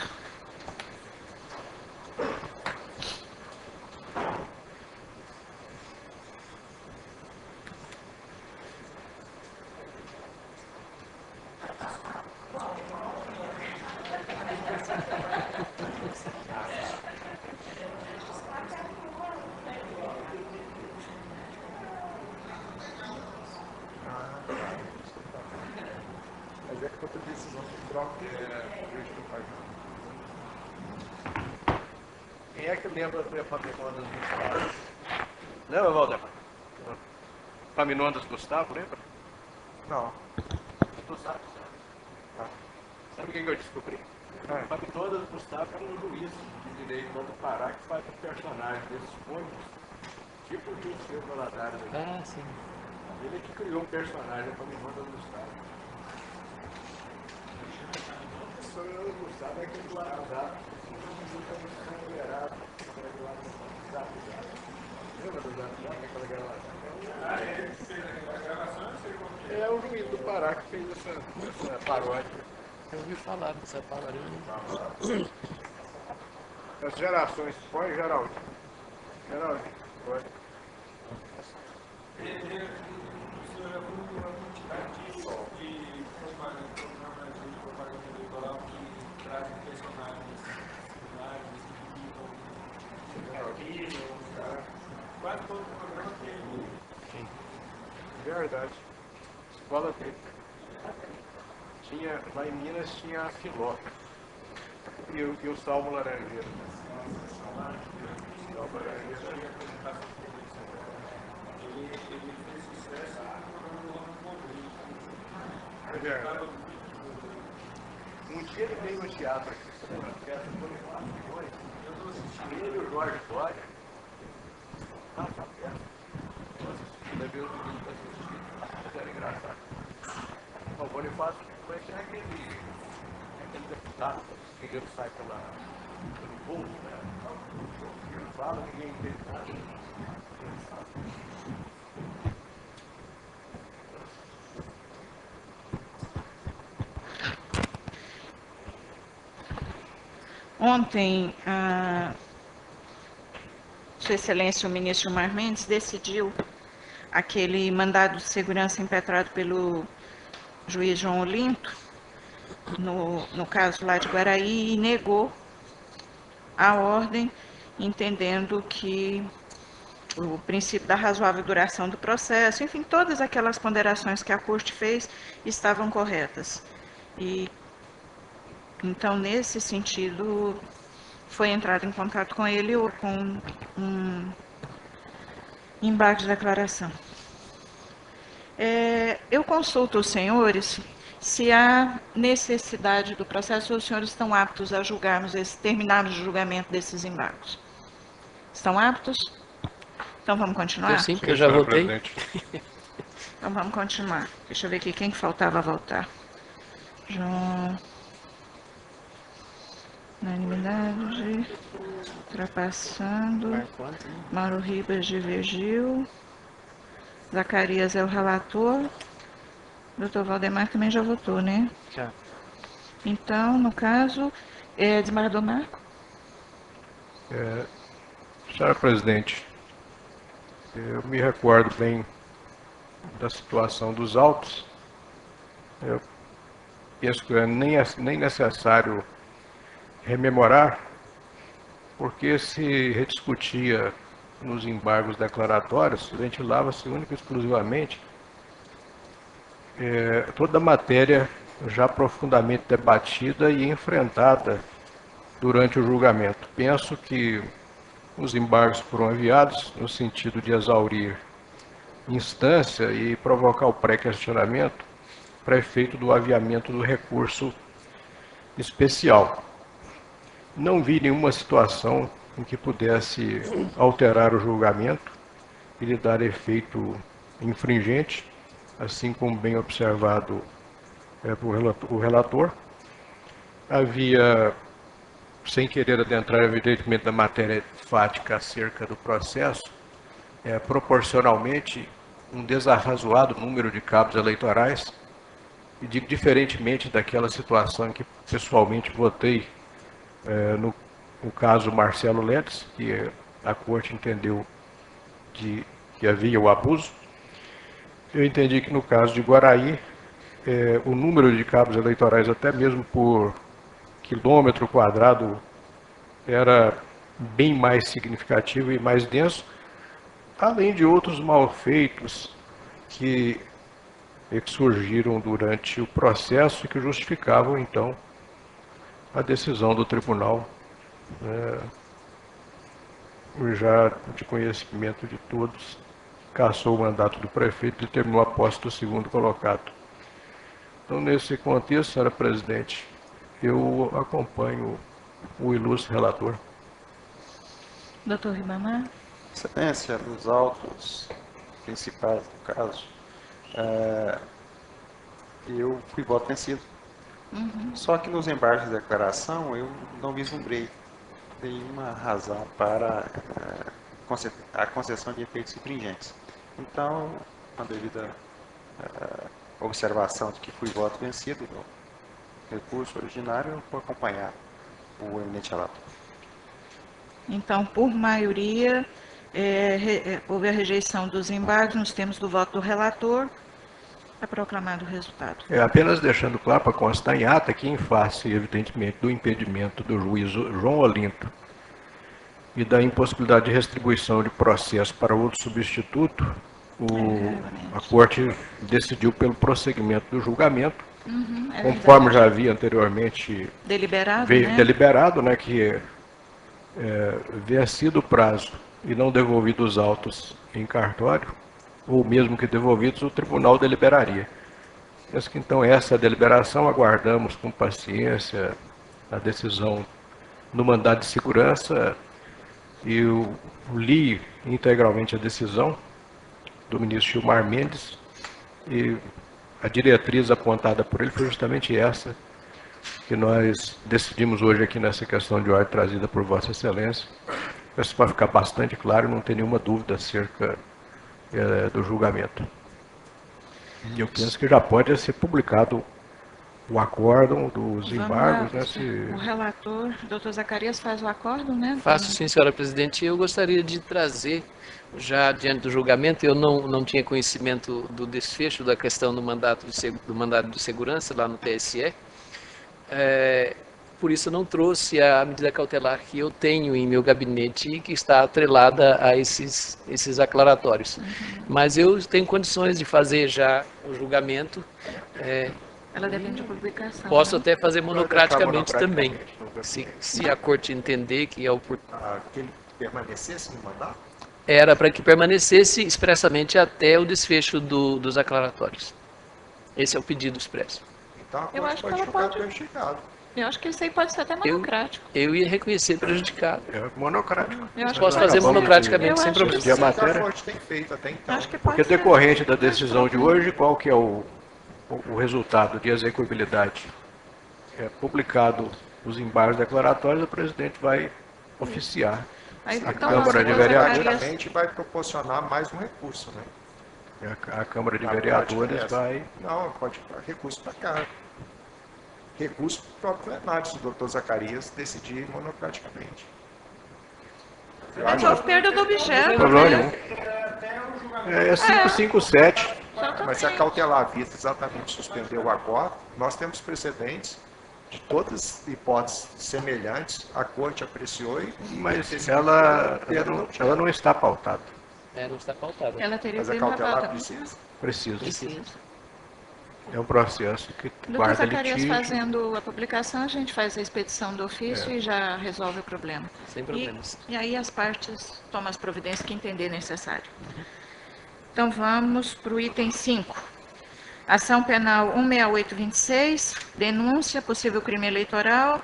Mas é que outra decisão que troca Quem é que lembra do Epaminondas Gustavo? Lembra, Valdemar? Epaminondas Gustavo, lembra? Não. Tu sabe? Sabe o que eu descobri? Epaminondas Gustavo era um juiz de direito lá do Pará que faz um personagem desses cômicos, tipo o que o seu Valadares. Ah, sim. Ele é que criou um personagem, Epaminondas Gustavo. Epaminondas Gustavo é aquele lá usado. É o juiz do Pará que fez essa paródia. Eu ouvi falar dessa paródia. As gerações, pode, Geraldo? Geraldo, pode. Quase todo o programa tem. Verdade. Escola dele. Lá em Minas tinha a Filó. E o Salmo Laranjeiro. Salmo Laranjeiro. Ele fez sucesso no programa. Um dia ele veio no teatro aqui, uma peça foi ele e o Jorge Dória. Nossa, peça. Levei o menino para assistir. Era engraçado. O Bonifácio foi aquele deputado que ele sai pelo bolso, né? Ele fala, ninguém entende nada. Ontem, Sua Excelência, o ministro Gilmar Mendes, decidiu aquele mandado de segurança impetrado pelo juiz João Olinto, no caso lá de Guaraí, e negou a ordem, entendendo que o princípio da razoável duração do processo, enfim, todas aquelas ponderações que a Corte fez estavam corretas. E então, nesse sentido, foi entrado em contato com ele com um embargo de declaração. Eu consulto os senhores se há necessidade do processo, ou os senhores estão aptos a julgarmos terminarmos o julgamento desses embargos. Estão aptos? Então vamos continuar? Eu sim, porque eu já votei. Então vamos continuar. Deixa eu ver aqui quem que faltava voltar. João... Unanimidade, ultrapassando, Mauro Ribas divergiu, Zacarias é o relator, doutor Valdemar também já votou, né? Já. Então, no caso, desembargador Marco? Senhora Presidente, eu me recordo bem da situação dos autos. Eu penso que nem necessário rememorar, porque se rediscutia nos embargos declaratórios, ventilava-se única e exclusivamente toda a matéria já profundamente debatida e enfrentada durante o julgamento. Penso que os embargos foram enviados no sentido de exaurir instância e provocar o pré-questionamento para efeito do aviamento do recurso especial. Não vi nenhuma situação em que pudesse alterar o julgamento e lhe dar efeito infringente, assim como bem observado o relator. havia, sem querer adentrar evidentemente na matéria fática acerca do processo, proporcionalmente um desarrazoado número de cabos eleitorais, e digo diferentemente daquela situação em que pessoalmente votei no caso Marcelo Ledes, que a corte entendeu que havia o abuso. Eu entendi que no caso de Guaraí, o número de cabos eleitorais, até mesmo por quilômetro quadrado, era bem mais significativo e mais denso, além de outros malfeitos que surgiram durante o processo e que justificavam, então, a decisão do tribunal, já de conhecimento de todos, cassou o mandato do prefeito e terminou a posse do segundo colocado. Então, nesse contexto, senhora presidente, eu acompanho o ilustre relator. Doutor Ribamar. Excelência, nos autos principais do caso, eu fui voto vencido. Só que nos embargos de declaração eu não vislumbrei nenhuma razão para a concessão de efeitos infringentes. Então, a devida observação de que fui voto vencido no recurso originário, eu vou acompanhar o eminente relator. Então, por maioria, houve a rejeição dos embargos, nos termos do voto do relator. É proclamado o resultado. Apenas deixando claro para constar em ata que, em face, evidentemente, do impedimento do juiz João Olinto e da impossibilidade de restribuição de processo para outro substituto, a Corte decidiu pelo prosseguimento do julgamento, conforme já havia anteriormente deliberado, né, que vencido o prazo e não devolvido os autos em cartório, ou mesmo que devolvidos, o tribunal deliberaria. Penso que então essa deliberação aguardamos com paciência a decisão no mandado de segurança. Eu li integralmente a decisão do ministro Gilmar Mendes e a diretriz apontada por ele foi justamente essa que nós decidimos hoje aqui nessa questão de ordem trazida por Vossa Excelência. Isso para ficar bastante claro, não tem nenhuma dúvida acerca do julgamento. E eu penso que já pode ser publicado o acórdão dos embargos. O relator, doutor Zacarias, faz o acórdão, né? Faço sim, senhora presidente. Eu gostaria de trazer, já diante do julgamento, eu não tinha conhecimento do desfecho da questão do mandado de segurança lá no TSE. Por isso eu não trouxe a medida cautelar que eu tenho em meu gabinete e que está atrelada a esses aclaratórios. Mas eu tenho condições de fazer já o julgamento. Ela depende de publicação. Posso até fazer monocraticamente também, se a Corte entender que é oportuno. Que ele permanecesse no mandato? Era para que permanecesse expressamente até o desfecho dos aclaratórios. Esse é o pedido expresso. Então, eu acho que ela pode. Eu acho que isso aí pode ser até monocrático. Eu ia reconhecer prejudicado. Monocrático. Posso fazer monocraticamente sem problema. A matéria tem feito até então. Acho que porque decorrente da decisão de hoje, qual que é o resultado de execuibilidade? Publicado os embargos declaratórios, o presidente vai oficiar. A Câmara de Vereadores vai proporcionar mais um recurso, né? A Câmara de Vereadores vai... Não, pode recurso para cá. Recurso para o próprio plenário, se o doutor Zacarias decidir monocraticamente. Mas houve perda do objeto. É 557. Mas se a cautelar vista exatamente suspender o acordo, nós temos precedentes de todas as hipóteses semelhantes, a Corte apreciou e... Mas ela não está pautada. Não está pautada. Ela teria mas a cautelar precisa? Precisa. É um processo que guarda Zacarias litígio. Fazendo a publicação, a gente faz a expedição do ofício e já resolve o problema. Sem problemas. E aí as partes tomam as providências que entender necessário. Então vamos para o item 5. Ação penal 16826, denúncia, possível crime eleitoral.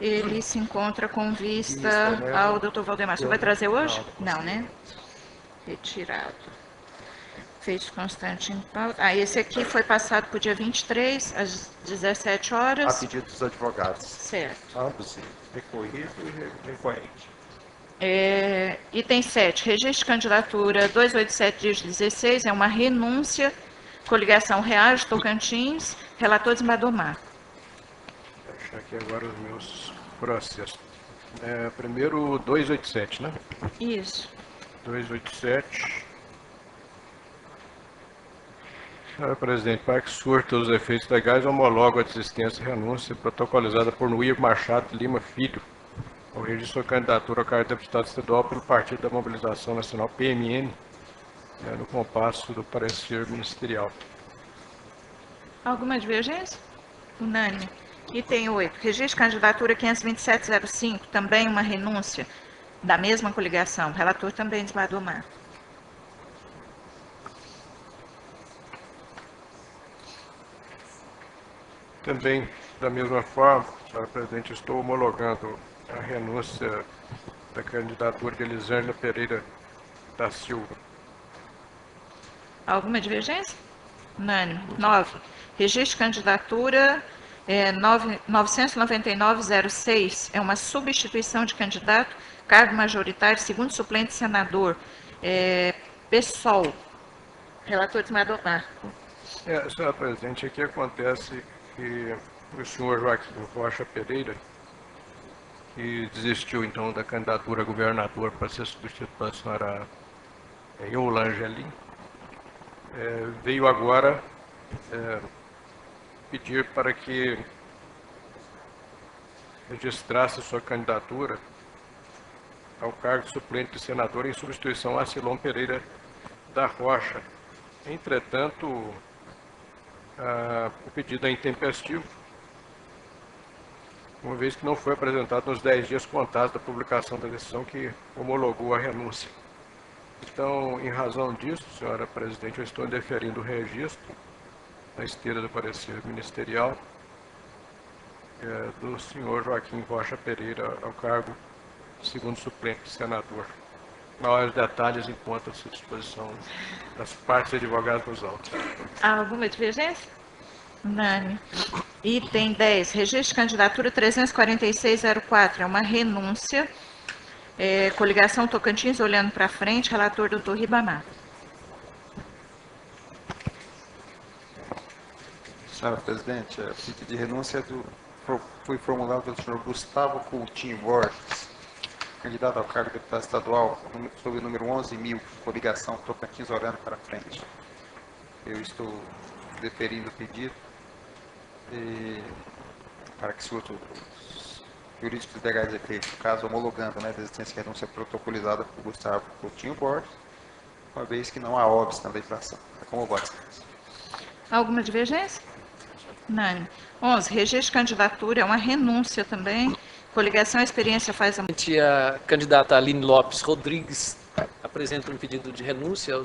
Ele se encontra com vista ao doutor Valdemar. Você vai trazer hoje? Não, né? Retirado. Fez constante em pauta. Esse aqui foi passado para o dia 23, às 17 horas. A pedido dos advogados. Certo. Ambos, recorrido e recorrente. Item 7, registro de candidatura 287-16, é uma renúncia, coligação Reais Tocantins, relator Desembargador. Vou achar aqui agora os meus processos. Primeiro 287, né? Isso. 287. Senhora Presidente, para que surta os efeitos legais, homologo a desistência e renúncia protocolizada por Nuir Machado Lima Filho ao registro de candidatura ao cargo de deputado estadual pelo Partido da Mobilização Nacional, PMN, no compasso do parecer ministerial. Alguma divergência? Unânime. Item 8, registro de candidatura 52705, também uma renúncia da mesma coligação. Relator também Desembargador. Também, da mesma forma, senhora Presidente, estou homologando a renúncia da candidatura de Elisângela Pereira da Silva. Alguma divergência? Unânime. 9. Registro de candidatura 99906, é uma substituição de candidato, cargo majoritário, segundo suplente senador. PSOL. Relator Desembargador. Senhora Presidente, aqui acontece que o senhor Joaquim Rocha Pereira, que desistiu então da candidatura a governador para ser substituído pela senhora Eula Angelim, veio agora pedir para que registrasse sua candidatura ao cargo de suplente de senador em substituição a Silon Pereira da Rocha. Entretanto, o pedido é intempestivo, uma vez que não foi apresentado nos 10 dias contados da publicação da decisão que homologou a renúncia. Então, em razão disso, senhora Presidente, eu estou indeferindo o registro na esteira do parecer ministerial do senhor Joaquim Rocha Pereira ao cargo de segundo suplente de senador. Maiores detalhes encontram-se à disposição das partes advogadas nos autos. Há alguma divergência? Unânime. Item 10, registro de candidatura 34604, é uma renúncia, coligação Tocantins olhando para frente, relator doutor Ribamar. Senhora Presidente, a pedido de renúncia foi formulado pelo senhor Gustavo Coutinho Borges, candidato ao cargo de deputado estadual, sob o número 11.000, coligação Tocantins olhando para frente. Eu estou deferindo o pedido para que surta os jurídicos legais efeitos, no caso homologando a desistência e renúncia protocolizada por Gustavo Coutinho Borges, uma vez que não há óbice na legislação. É como voto. Alguma divergência? Unânime. 11, registro de candidatura, é uma renúncia também. Coligação Experiência faz a... A candidata Aline Lopes Rodrigues apresenta um pedido de renúncia à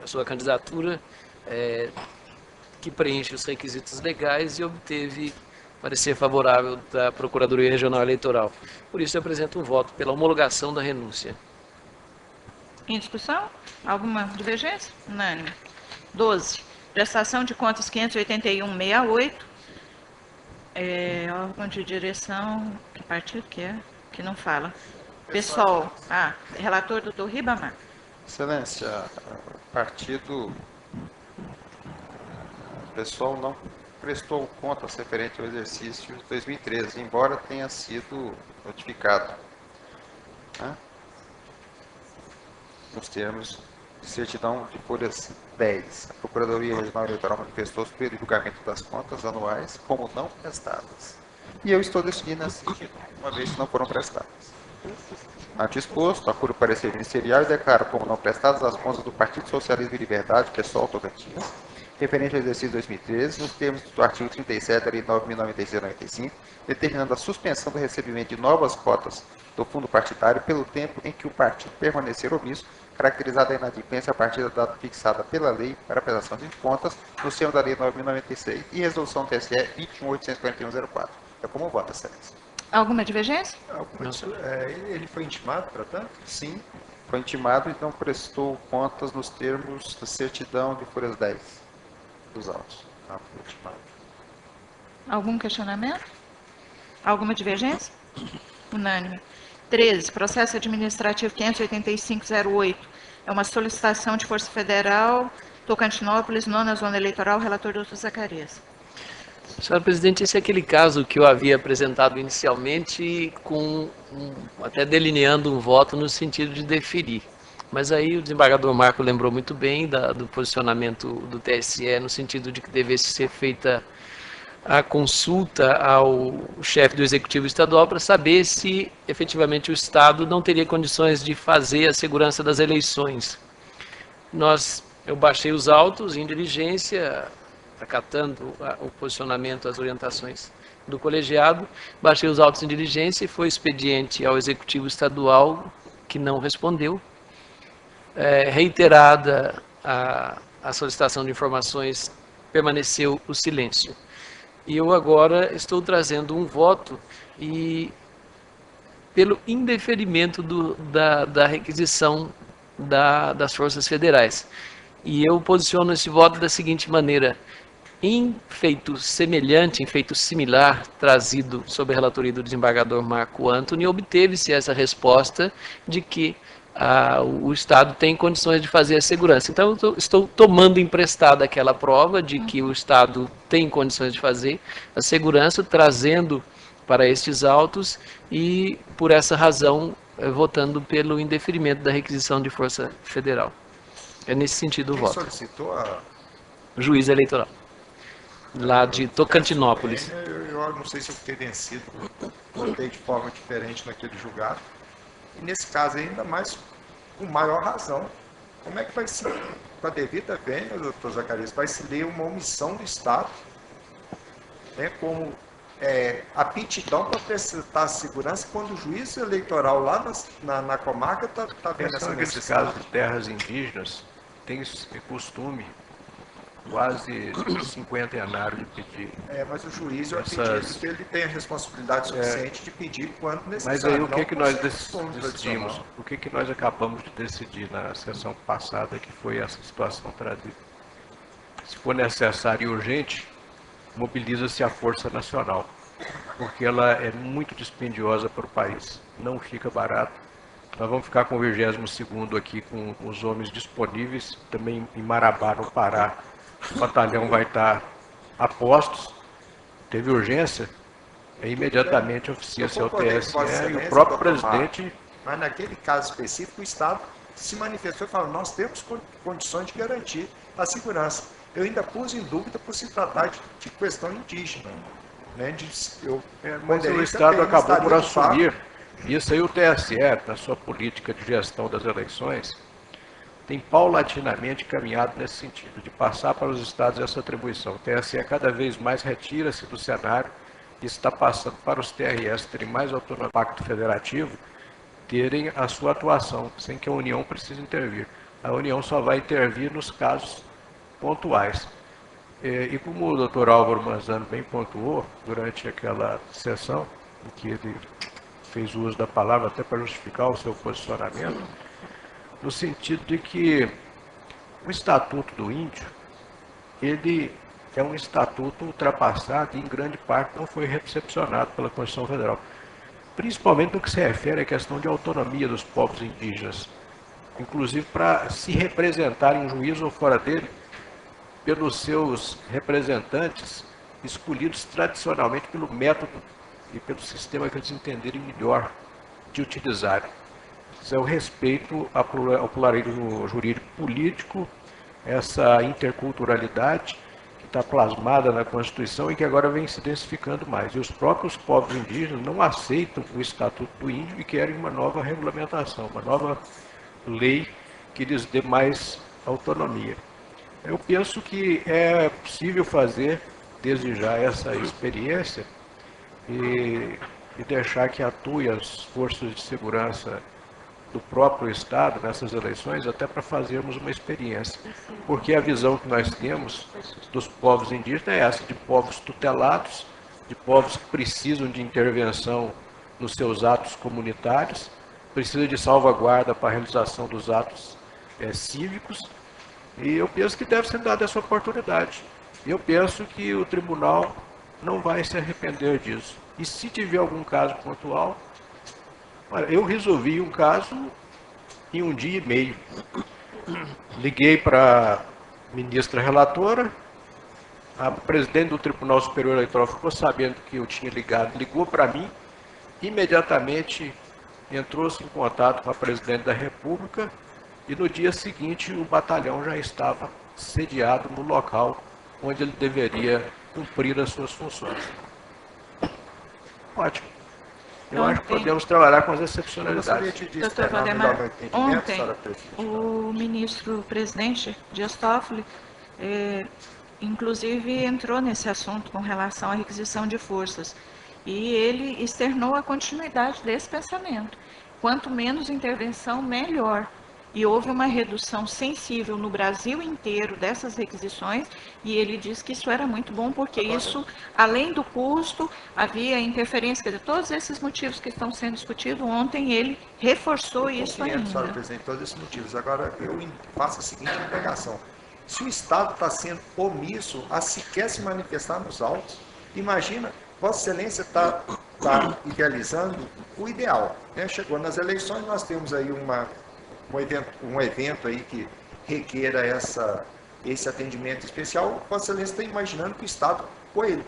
sua candidatura, que preenche os requisitos legais e obteve parecer favorável da Procuradoria Regional Eleitoral. Por isso, eu apresento um voto pela homologação da renúncia. Em discussão? Alguma divergência? Unânime. 12. Prestação de contas 581-68. Órgão de direção, que partido que é? Que não fala. Pessoal. Relator doutor Ribamar. Excelência, o pessoal não prestou contas referente ao exercício de 2013, embora tenha sido notificado, né, nos termos de certidão de folhas 10. A Procuradoria Regional Eleitoral manifestou-se pelo julgamento das contas anuais como não prestadas. E eu estou decidindo nesse sentido, uma vez que não foram prestadas. Ante exposto, apuro o parecer ministerial e declaro como não prestadas as contas do Partido Socialismo e Liberdade, PSOL Tocantins, referente ao exercício 2013, nos termos do artigo 37 da Lei 9.096/95, determinando a suspensão do recebimento de novas cotas do fundo partidário pelo tempo em que o partido permanecer omisso, caracterizada a inadimplência a partir da data fixada pela lei para a prestação de contas, no seio da Lei 9.096 e resolução TSE 21.841/04. É como vota, excelência. Alguma divergência? Ele foi intimado, para tanto? Sim. foi intimado e não prestou contas nos termos da certidão de folhas 10 dos autos. Tá? Foi intimado. Algum questionamento? Alguma divergência? Unânime. 13, processo administrativo 58508. É uma solicitação de Força Federal, Tocantinópolis, 9ª Zona Eleitoral, relator Dr. Zacarias. Senhora Presidente, esse é aquele caso que eu havia apresentado inicialmente, até delineando um voto no sentido de deferir. Mas aí o desembargador Marco lembrou muito bem do posicionamento do TSE, no sentido de que devesse ser feita a consulta ao chefe do Executivo Estadual para saber se efetivamente o Estado não teria condições de fazer a segurança das eleições. Eu baixei os autos em diligência, acatando o posicionamento, as orientações do colegiado, baixei os autos em diligência e foi expediente ao Executivo Estadual, que não respondeu. Reiterada a solicitação de informações, permaneceu o silêncio. E eu agora estou trazendo um voto pelo indeferimento da requisição das forças federais. E eu posiciono esse voto da seguinte maneira: em feito semelhante, em feito similar, trazido sob a relatoria do desembargador Marco Antony, obteve-se essa resposta de que o Estado tem condições de fazer a segurança. Então, eu estou tomando emprestada aquela prova de que o Estado tem condições de fazer a segurança, trazendo para estes autos e, por essa razão, votando pelo indeferimento da requisição de Força Federal. É nesse sentido o voto. Quem solicitou a... Juiz eleitoral, lá de Tocantinópolis. Eu não sei se eu ter vencido, votei de forma diferente naquele julgado. E nesse caso ainda mais, com maior razão. Como é que vai se, com a devida vênia, doutor Zacarias, vai se ler uma omissão do Estado, né, como aptidão para prestar segurança quando o juiz eleitoral lá na comarca está vendo essa necessidade? Nesse caso de terras indígenas, tem esse costume quase 50anário de pedir. Mas o juiz, eu acredito que ele tem a responsabilidade suficiente de pedir quando necessário. Mas aí o que nós decidimos? O que nós acabamos de decidir na sessão passada, que foi essa situação trazida? Se for necessário e urgente, mobiliza-se a Força Nacional, porque ela é muito dispendiosa para o país, não fica barato. Nós vamos ficar com o 22º aqui, com os homens disponíveis, também em Marabá, no Pará. O batalhão vai estar a postos, teve urgência, imediatamente oficia-se ao TSE e o próprio presidente... Mas naquele caso específico, o Estado se manifestou e falou: nós temos condições de garantir a segurança. Eu ainda pus em dúvida por se tratar de questão indígena. Né? Mas o Estado acabou por assumir. Isso aí o TSE, na sua política de gestão das eleições, tem paulatinamente caminhado nesse sentido, de passar para os estados essa atribuição. O TSE cada vez mais retira-se do cenário e está passando para os TRS terem mais autonomia, Pacto Federativo, terem a sua atuação, sem que a União precise intervir. A União só vai intervir nos casos pontuais. E como o doutor Álvaro Manzano bem pontuou durante aquela sessão, em que ele fez uso da palavra até para justificar o seu posicionamento, no sentido de que o Estatuto do Índio, ele é um estatuto ultrapassado e em grande parte não foi recepcionado pela Constituição Federal, principalmente no que se refere à questão de autonomia dos povos indígenas, inclusive para se representar em juízo ou fora dele pelos seus representantes escolhidos tradicionalmente pelo método e pelo sistema que eles entenderem melhor de utilizar. Isso é o respeito ao pluralismo jurídico político, essa interculturalidade que está plasmada na Constituição e que agora vem se densificando mais. E os próprios povos indígenas não aceitam o Estatuto do Índio e querem uma nova regulamentação, uma nova lei que lhes dê mais autonomia. Eu penso que é possível fazer, desde já, essa experiência e deixar que atue as forças de segurança do próprio Estado nessas eleições, até para fazermos uma experiência. Porque a visão que nós temos dos povos indígenas é essa, de povos tutelados, de povos que precisam de intervenção nos seus atos comunitários, precisa de salvaguarda para a realização dos atos cívicos, e eu penso que deve ser dada essa oportunidade. Eu penso que o tribunal não vai se arrepender disso. E se tiver algum caso pontual, olha, eu resolvi um caso em 1 dia e meio. Liguei para a ministra relatora, a presidente do Tribunal Superior Eleitoral ficou sabendo que eu tinha ligado, ligou para mim, imediatamente entrou-se em contato com a presidente da República e no dia seguinte o batalhão já estava sediado no local onde ele deveria cumprir as suas funções. Ótimo. Eu acho que podemos trabalhar com as excepcionalidades. Doutor Valdemar, ontem o ministro presidente Dias Toffoli, inclusive, entrou nesse assunto com relação à requisição de forças. E ele externou a continuidade desse pensamento. Quanto menos intervenção, melhor. E houve uma redução sensível no Brasil inteiro dessas requisições, e ele disse que isso era muito bom, porque isso, além do custo, havia interferência, quer dizer, todos esses motivos que estão sendo discutidos, ontem ele reforçou isso ainda. Senhora presidente, todos esses motivos. Agora, eu faço a seguinte indagação. Se o Estado está sendo omisso a sequer se manifestar nos autos, imagina, Vossa Excelência está idealizando o ideal, né? Chegou nas eleições, nós temos aí um evento aí que requeira esse atendimento especial. Vossa Excelência está imaginando que o Estado,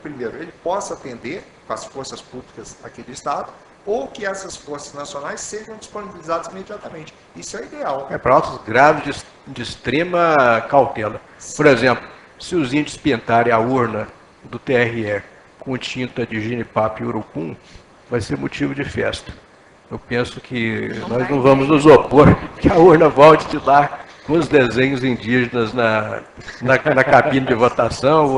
primeiro, ele possa atender com as forças públicas aqui do Estado, ou que essas forças nacionais sejam disponibilizadas imediatamente. Isso é ideal. É para autos graves de extrema cautela. Por exemplo, se os índios pintarem a urna do TRE com tinta de genipapo e urucum, vai ser motivo de festa. Eu penso que nós não vamos nos opor que a urna volte de lá com os desenhos indígenas na cabine de votação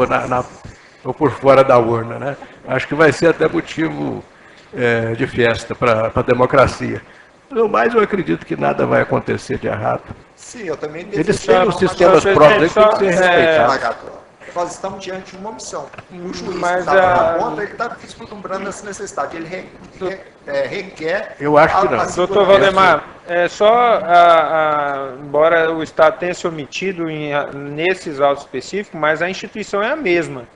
ou por fora da urna, né? Acho que vai ser até motivo de festa para a democracia. No mais, eu acredito que nada vai acontecer de errado. Sim, eu também Eles têm os sistemas próprios que tem que ser respeitados. Nós estamos diante de uma omissão. O juiz que está na conta, ele está vislumbrando essa necessidade. Ele requer... Eu acho que não. Doutor Valdemar, embora o Estado tenha se omitido nesses autos específicos, mas a instituição é a mesma,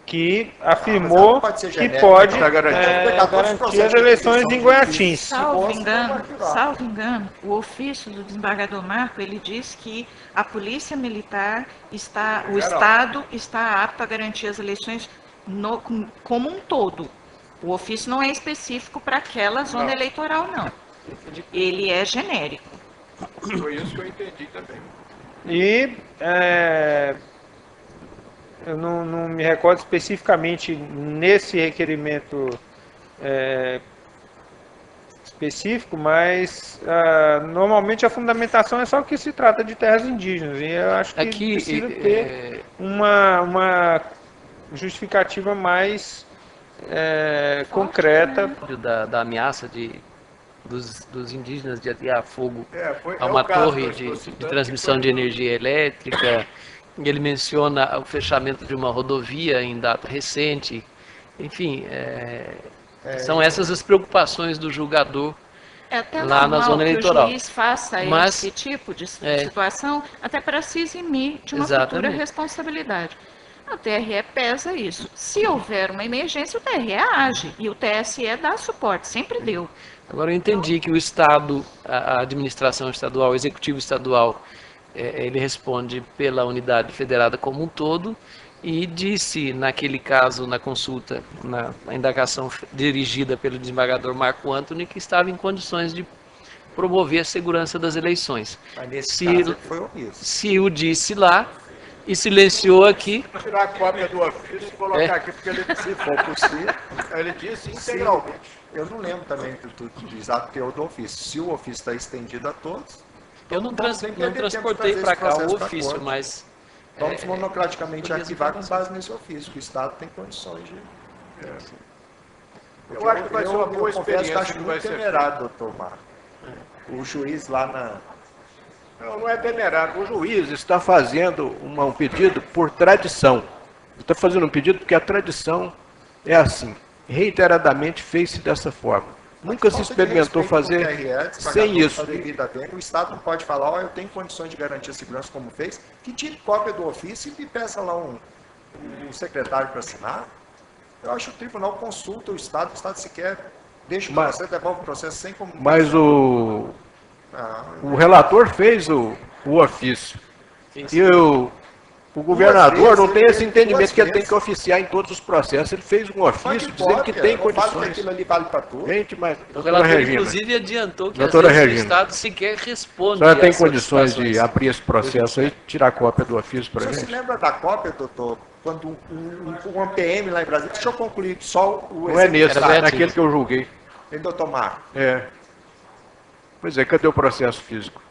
que afirmou que pode garantir as eleições em Goiatins. Salvo engano, o ofício do desembargador Marco, ele diz que a Polícia Militar o Estado está apto a garantir as eleições como um todo. O ofício não é específico para aquela zona eleitoral, não. Ele é genérico. Foi isso que eu entendi também. E eu não me recordo especificamente nesse requerimento específico, mas normalmente a fundamentação é só que se trata de terras indígenas, e eu acho que precisa ter uma justificativa mais concreta. Da ameaça dos indígenas de atear fogo a uma torre de transmissão de energia elétrica. Ele menciona o fechamento de uma rodovia em data recente. Enfim, são essas as preocupações do julgador lá na zona eleitoral. Que o juiz faça esse tipo de situação, até para se eximir de uma futura responsabilidade. O TRE pesa isso. Se houver uma emergência, o TRE age. E o TSE dá suporte, sempre deu. Agora eu entendi que o Estado, a administração estadual, o executivo estadual, ele responde pela unidade federada como um todo, e disse, naquele caso, na consulta, na indagação dirigida pelo desembargador Marco Antony, que estava em condições de promover a segurança das eleições. Mas nesse caso ele foi omisso. Se o disse lá e silenciou aqui... Vou tirar a cópia do ofício e colocar aqui, porque ele, se for possível, ele disse integralmente. Eu não lembro também do exato teor do ofício. Se o ofício está estendido a todos... Eu não transportei para cá o ofício, mas... Vamos monocraticamente arquivar com base nesse ofício, que o Estado tem condições de... Eu acho que vai ser uma boa experiência. Eu acho muito temerário, doutor Marco. O juiz lá na... Não é temerário. O juiz está fazendo um pedido por tradição. Está fazendo um pedido porque a tradição é assim. Reiteradamente fez-se dessa forma. Nunca se experimentou fazer sem isso. O Estado não pode falar, ó, eu tenho condições de garantir a segurança como fez, que tire cópia do ofício e peça lá um secretário para assinar. Eu acho que o tribunal consulta o Estado sequer deixa o processo, devolve o processo sem comunicação. Mas o relator fez o ofício. E o governador não tem esse entendimento que ele tem que oficiar em todos os processos. Ele fez um ofício dizendo que tem condições. Gente, mas, o relator, inclusive, adiantou que às vezes o Estado sequer responde. A senhora tem condições de abrir esse processo aí, tirar cópia do ofício para a gente? Você se lembra da cópia, doutor? Quando um PM lá em Brasília, deixa eu concluir só o não é nesse, é naquele que eu julguei. Em doutor Mar. Pois é, cadê o processo físico?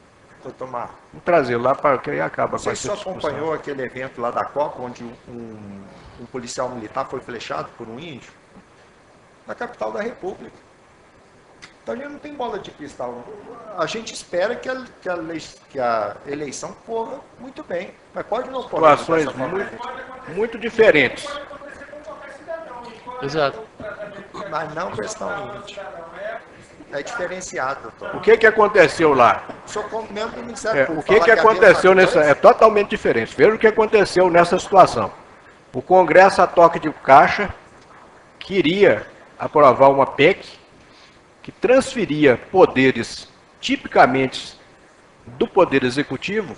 Doutor Mar. Vamos trazer lá para que aí acaba com essa discussão. Você só acompanhou aquele evento lá da Copa, onde um policial militar foi flechado por um índio? Na capital da República. Então a gente não tem bola de cristal. A gente espera que a eleição corra muito bem. Mas pode não correr. Situações muito diferentes. Exato. Mas não questão índio. É diferenciado, doutor. O que aconteceu lá? Sou como membro do Ministério Público. O que aconteceu nessa... É totalmente diferente. Veja o que aconteceu nessa situação. O Congresso, a toque de caixa, queria aprovar uma PEC que transferia poderes tipicamente do Poder Executivo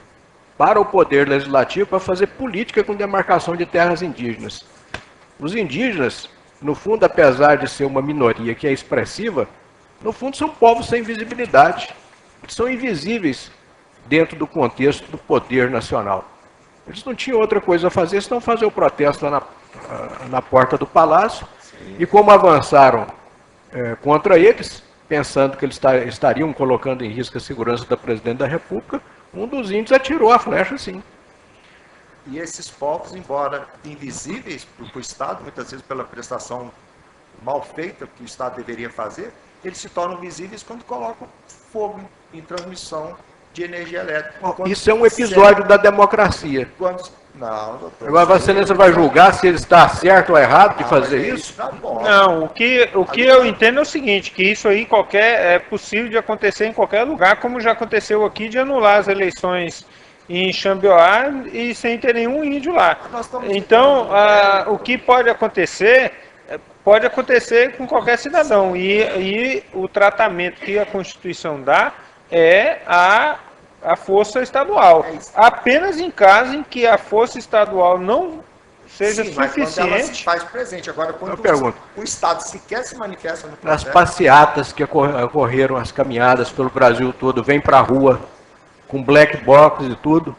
para o Poder Legislativo para fazer política com demarcação de terras indígenas. Os indígenas, no fundo, apesar de ser uma minoria que é expressiva, no fundo são povos sem visibilidade, que são invisíveis dentro do contexto do poder nacional. Eles não tinham outra coisa a fazer senão fazer o protesto lá na porta do palácio. Sim. E como avançaram contra eles, pensando que eles estariam colocando em risco a segurança da Presidente da República, um dos índios atirou a flecha, sim. E esses povos, embora invisíveis para o Estado, muitas vezes pela prestação mal feita que o Estado deveria fazer, eles se tornam visíveis quando colocam fogo em transmissão de energia elétrica. Isso é um episódio da democracia. Não, doutor. Agora você vai julgar se ele está certo ou errado de fazer isso? Tá bom. Não, o que eu entendo é o seguinte, que isso aí é possível de acontecer em qualquer lugar, como já aconteceu aqui, de anular as eleições em Xambioá e sem ter nenhum índio lá. Então, o que pode acontecer com qualquer cidadão. E o tratamento que a Constituição dá é a força estadual. Apenas em caso em que a força estadual não seja suficiente... Mas quando ela se faz presente. Agora, quando o Estado sequer se manifesta no processo... As passeatas que ocorreram, as caminhadas pelo Brasil todo, vêm para a rua com black box e tudo,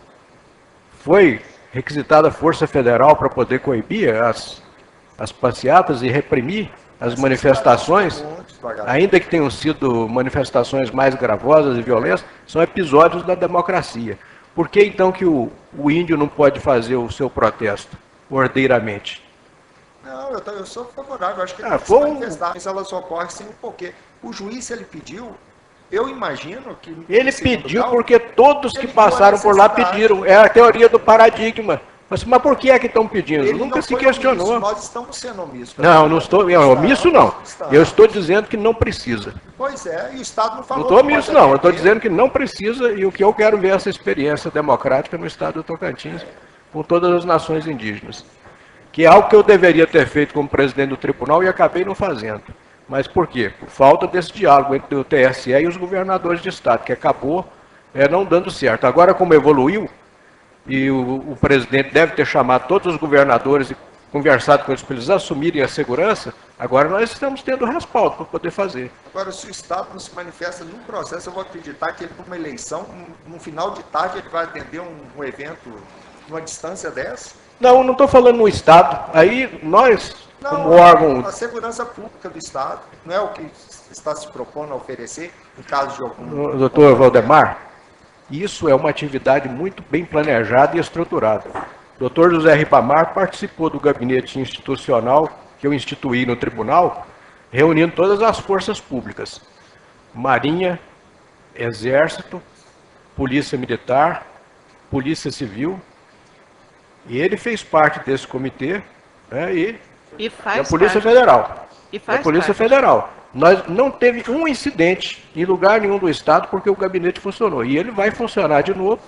foi requisitada a Força Federal para poder coibir as passeatas e reprimir as manifestações, ainda que tenham sido manifestações mais gravosas e violentas, são episódios da democracia. Por que então que o índio não pode fazer o seu protesto ordeiramente? Não, eu sou favorável, acho que ele tem que se manifestar, mas elas ocorrem sem o porquê. O juiz, se ele pediu, eu imagino que... Ele pediu porque todos que passaram por lá pediram, é a teoria do paradigma. Mas por que é que estão pedindo? Ele nunca se questionou. Omisso, nós estamos sendo omissos. Não estou omisso não. Eu estou dizendo que não precisa. Pois é, e o Estado não falou... Não estou omisso não, eu estou dizendo que não precisa e o que eu quero ver é essa experiência democrática no estado do Tocantins com todas as nações indígenas. Que é algo que eu deveria ter feito como presidente do tribunal e acabei não fazendo. Mas por quê? Por falta desse diálogo entre o TSE e os governadores de estado, que acabou não dando certo. Agora, como evoluiu, e o presidente deve ter chamado todos os governadores e conversado com eles para eles assumirem a segurança, agora nós estamos tendo respaldo para poder fazer. Agora, se o Estado não se manifesta num processo, eu vou acreditar que ele, por uma eleição, no final de tarde, ele vai atender um evento numa distância dessa? Não estou falando no Estado. Aí nós, como órgão... A segurança pública do Estado não é o que está se propondo a oferecer em caso de algum... Doutor Valdemar, isso é uma atividade muito bem planejada e estruturada. O doutor José Ribamar participou do gabinete institucional que eu instituí no tribunal, reunindo todas as forças públicas. Marinha, Exército, Polícia Militar, Polícia Civil. E ele fez parte desse comitê, né, e a Polícia Federal. E faz a Polícia parte. Federal. Nós não teve um incidente em lugar nenhum do Estado porque o gabinete funcionou. E ele vai funcionar de novo.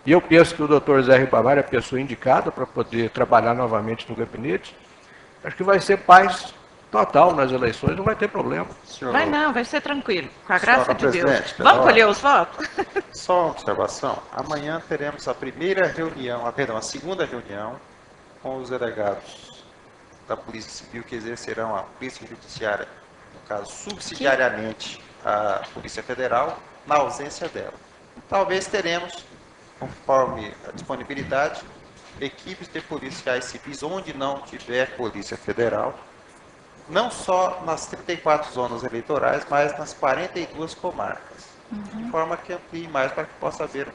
E eu penso que o doutor Zé Ribamar é a pessoa indicada para poder trabalhar novamente no gabinete. Acho que vai ser paz total nas eleições, não vai ter problema. Vai não, vai ser tranquilo, com a graça de Deus. Presidente, Vamos colher os votos? Só uma observação. Amanhã teremos a primeira reunião, a segunda reunião com os delegados da Polícia Civil que exercerão a Polícia Judiciária, no caso, subsidiariamente à Polícia Federal, na ausência dela. Talvez teremos, conforme a disponibilidade, equipes de policiais civis onde não tiver Polícia Federal, não só nas 34 zonas eleitorais, mas nas 42 comarcas, de forma que amplie mais para que possa haver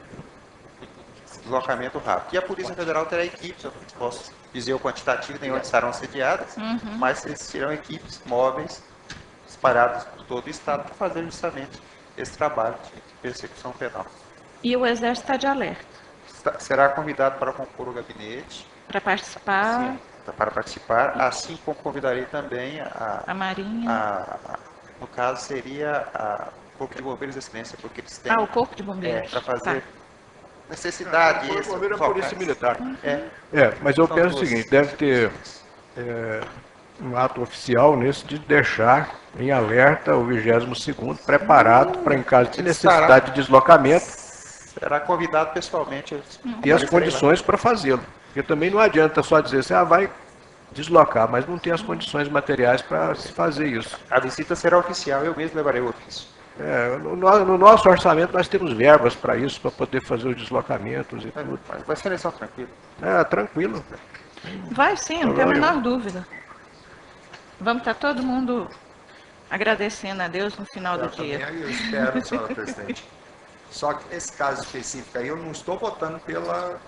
deslocamento rápido. E a Polícia Federal terá equipes, eu não posso dizer o quantitativo nem onde estarão sediadas, mas existirão equipes móveis espalhadas por todo o Estado para fazer justamente esse trabalho de persecução penal. E o Exército está de alerta. Será convidado para compor o gabinete. Para participar. Sim, para participar, assim como convidarei também a Marinha. No caso, seria o Corpo de Bombeiros de Excelência, porque eles têm... o Corpo de Bombeiros. Para fazer necessidade. O Corpo de Bombeiros é a Polícia Militar. É, mas eu penso o seguinte, deve ter um ato oficial nesse de deixar em alerta o 22º preparado para, em caso de necessidade de deslocamento, será convidado pessoalmente. Ter as condições para fazê-lo. Porque também não adianta só dizer assim, vai deslocar, mas não tem as condições materiais para se fazer isso. A visita será oficial, eu mesmo levarei o ofício. No nosso orçamento nós temos verbas para isso, para poder fazer os deslocamentos e tudo. Vai ser eleição tranquila. Tranquilo. Vai sim, não tem a menor dúvida. Vamos estar todo mundo agradecendo a Deus no final do dia. Eu espero, senhora presidente. Só que nesse caso específico aí, eu não estou votando pela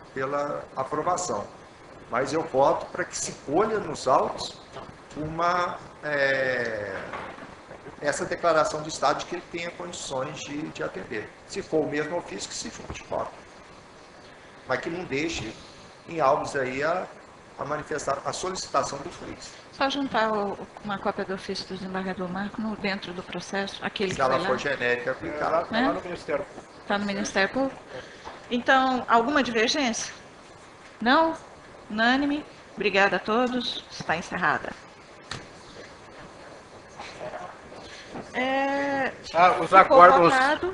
aprovação, mas eu voto para que se colha nos autos essa declaração de Estado de que ele tenha condições de atender. Se for o mesmo ofício, que se junte, voto. Mas que não deixe em autos aí a manifestar a solicitação do juiz. Só juntar uma cópia do ofício do desembargador Marco dentro do processo, aquele se que ela foi for lá. genérica, aplicada. Está lá no Ministério Público. Está no Ministério Público? Então, alguma divergência? Não? Unânime? Obrigada a todos. Está encerrada.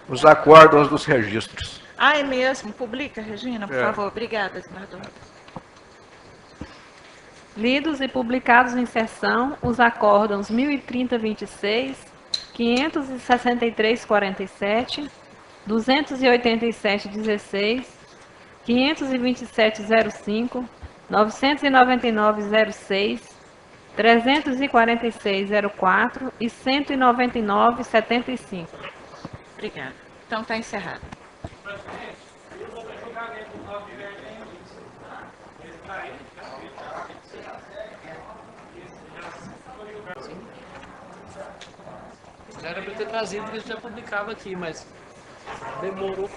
Os acórdãos dos registros. É mesmo. Publica, Regina, por favor. Obrigada, desembargador. Lidos e publicados em sessão os acórdãos 1030-26, 563-47, 287-16, 527-05, 999-06, 346-04 e 199-75. Obrigada. Então está encerrado. Já era para ter trazido, que a gente já publicava aqui, mas demorou.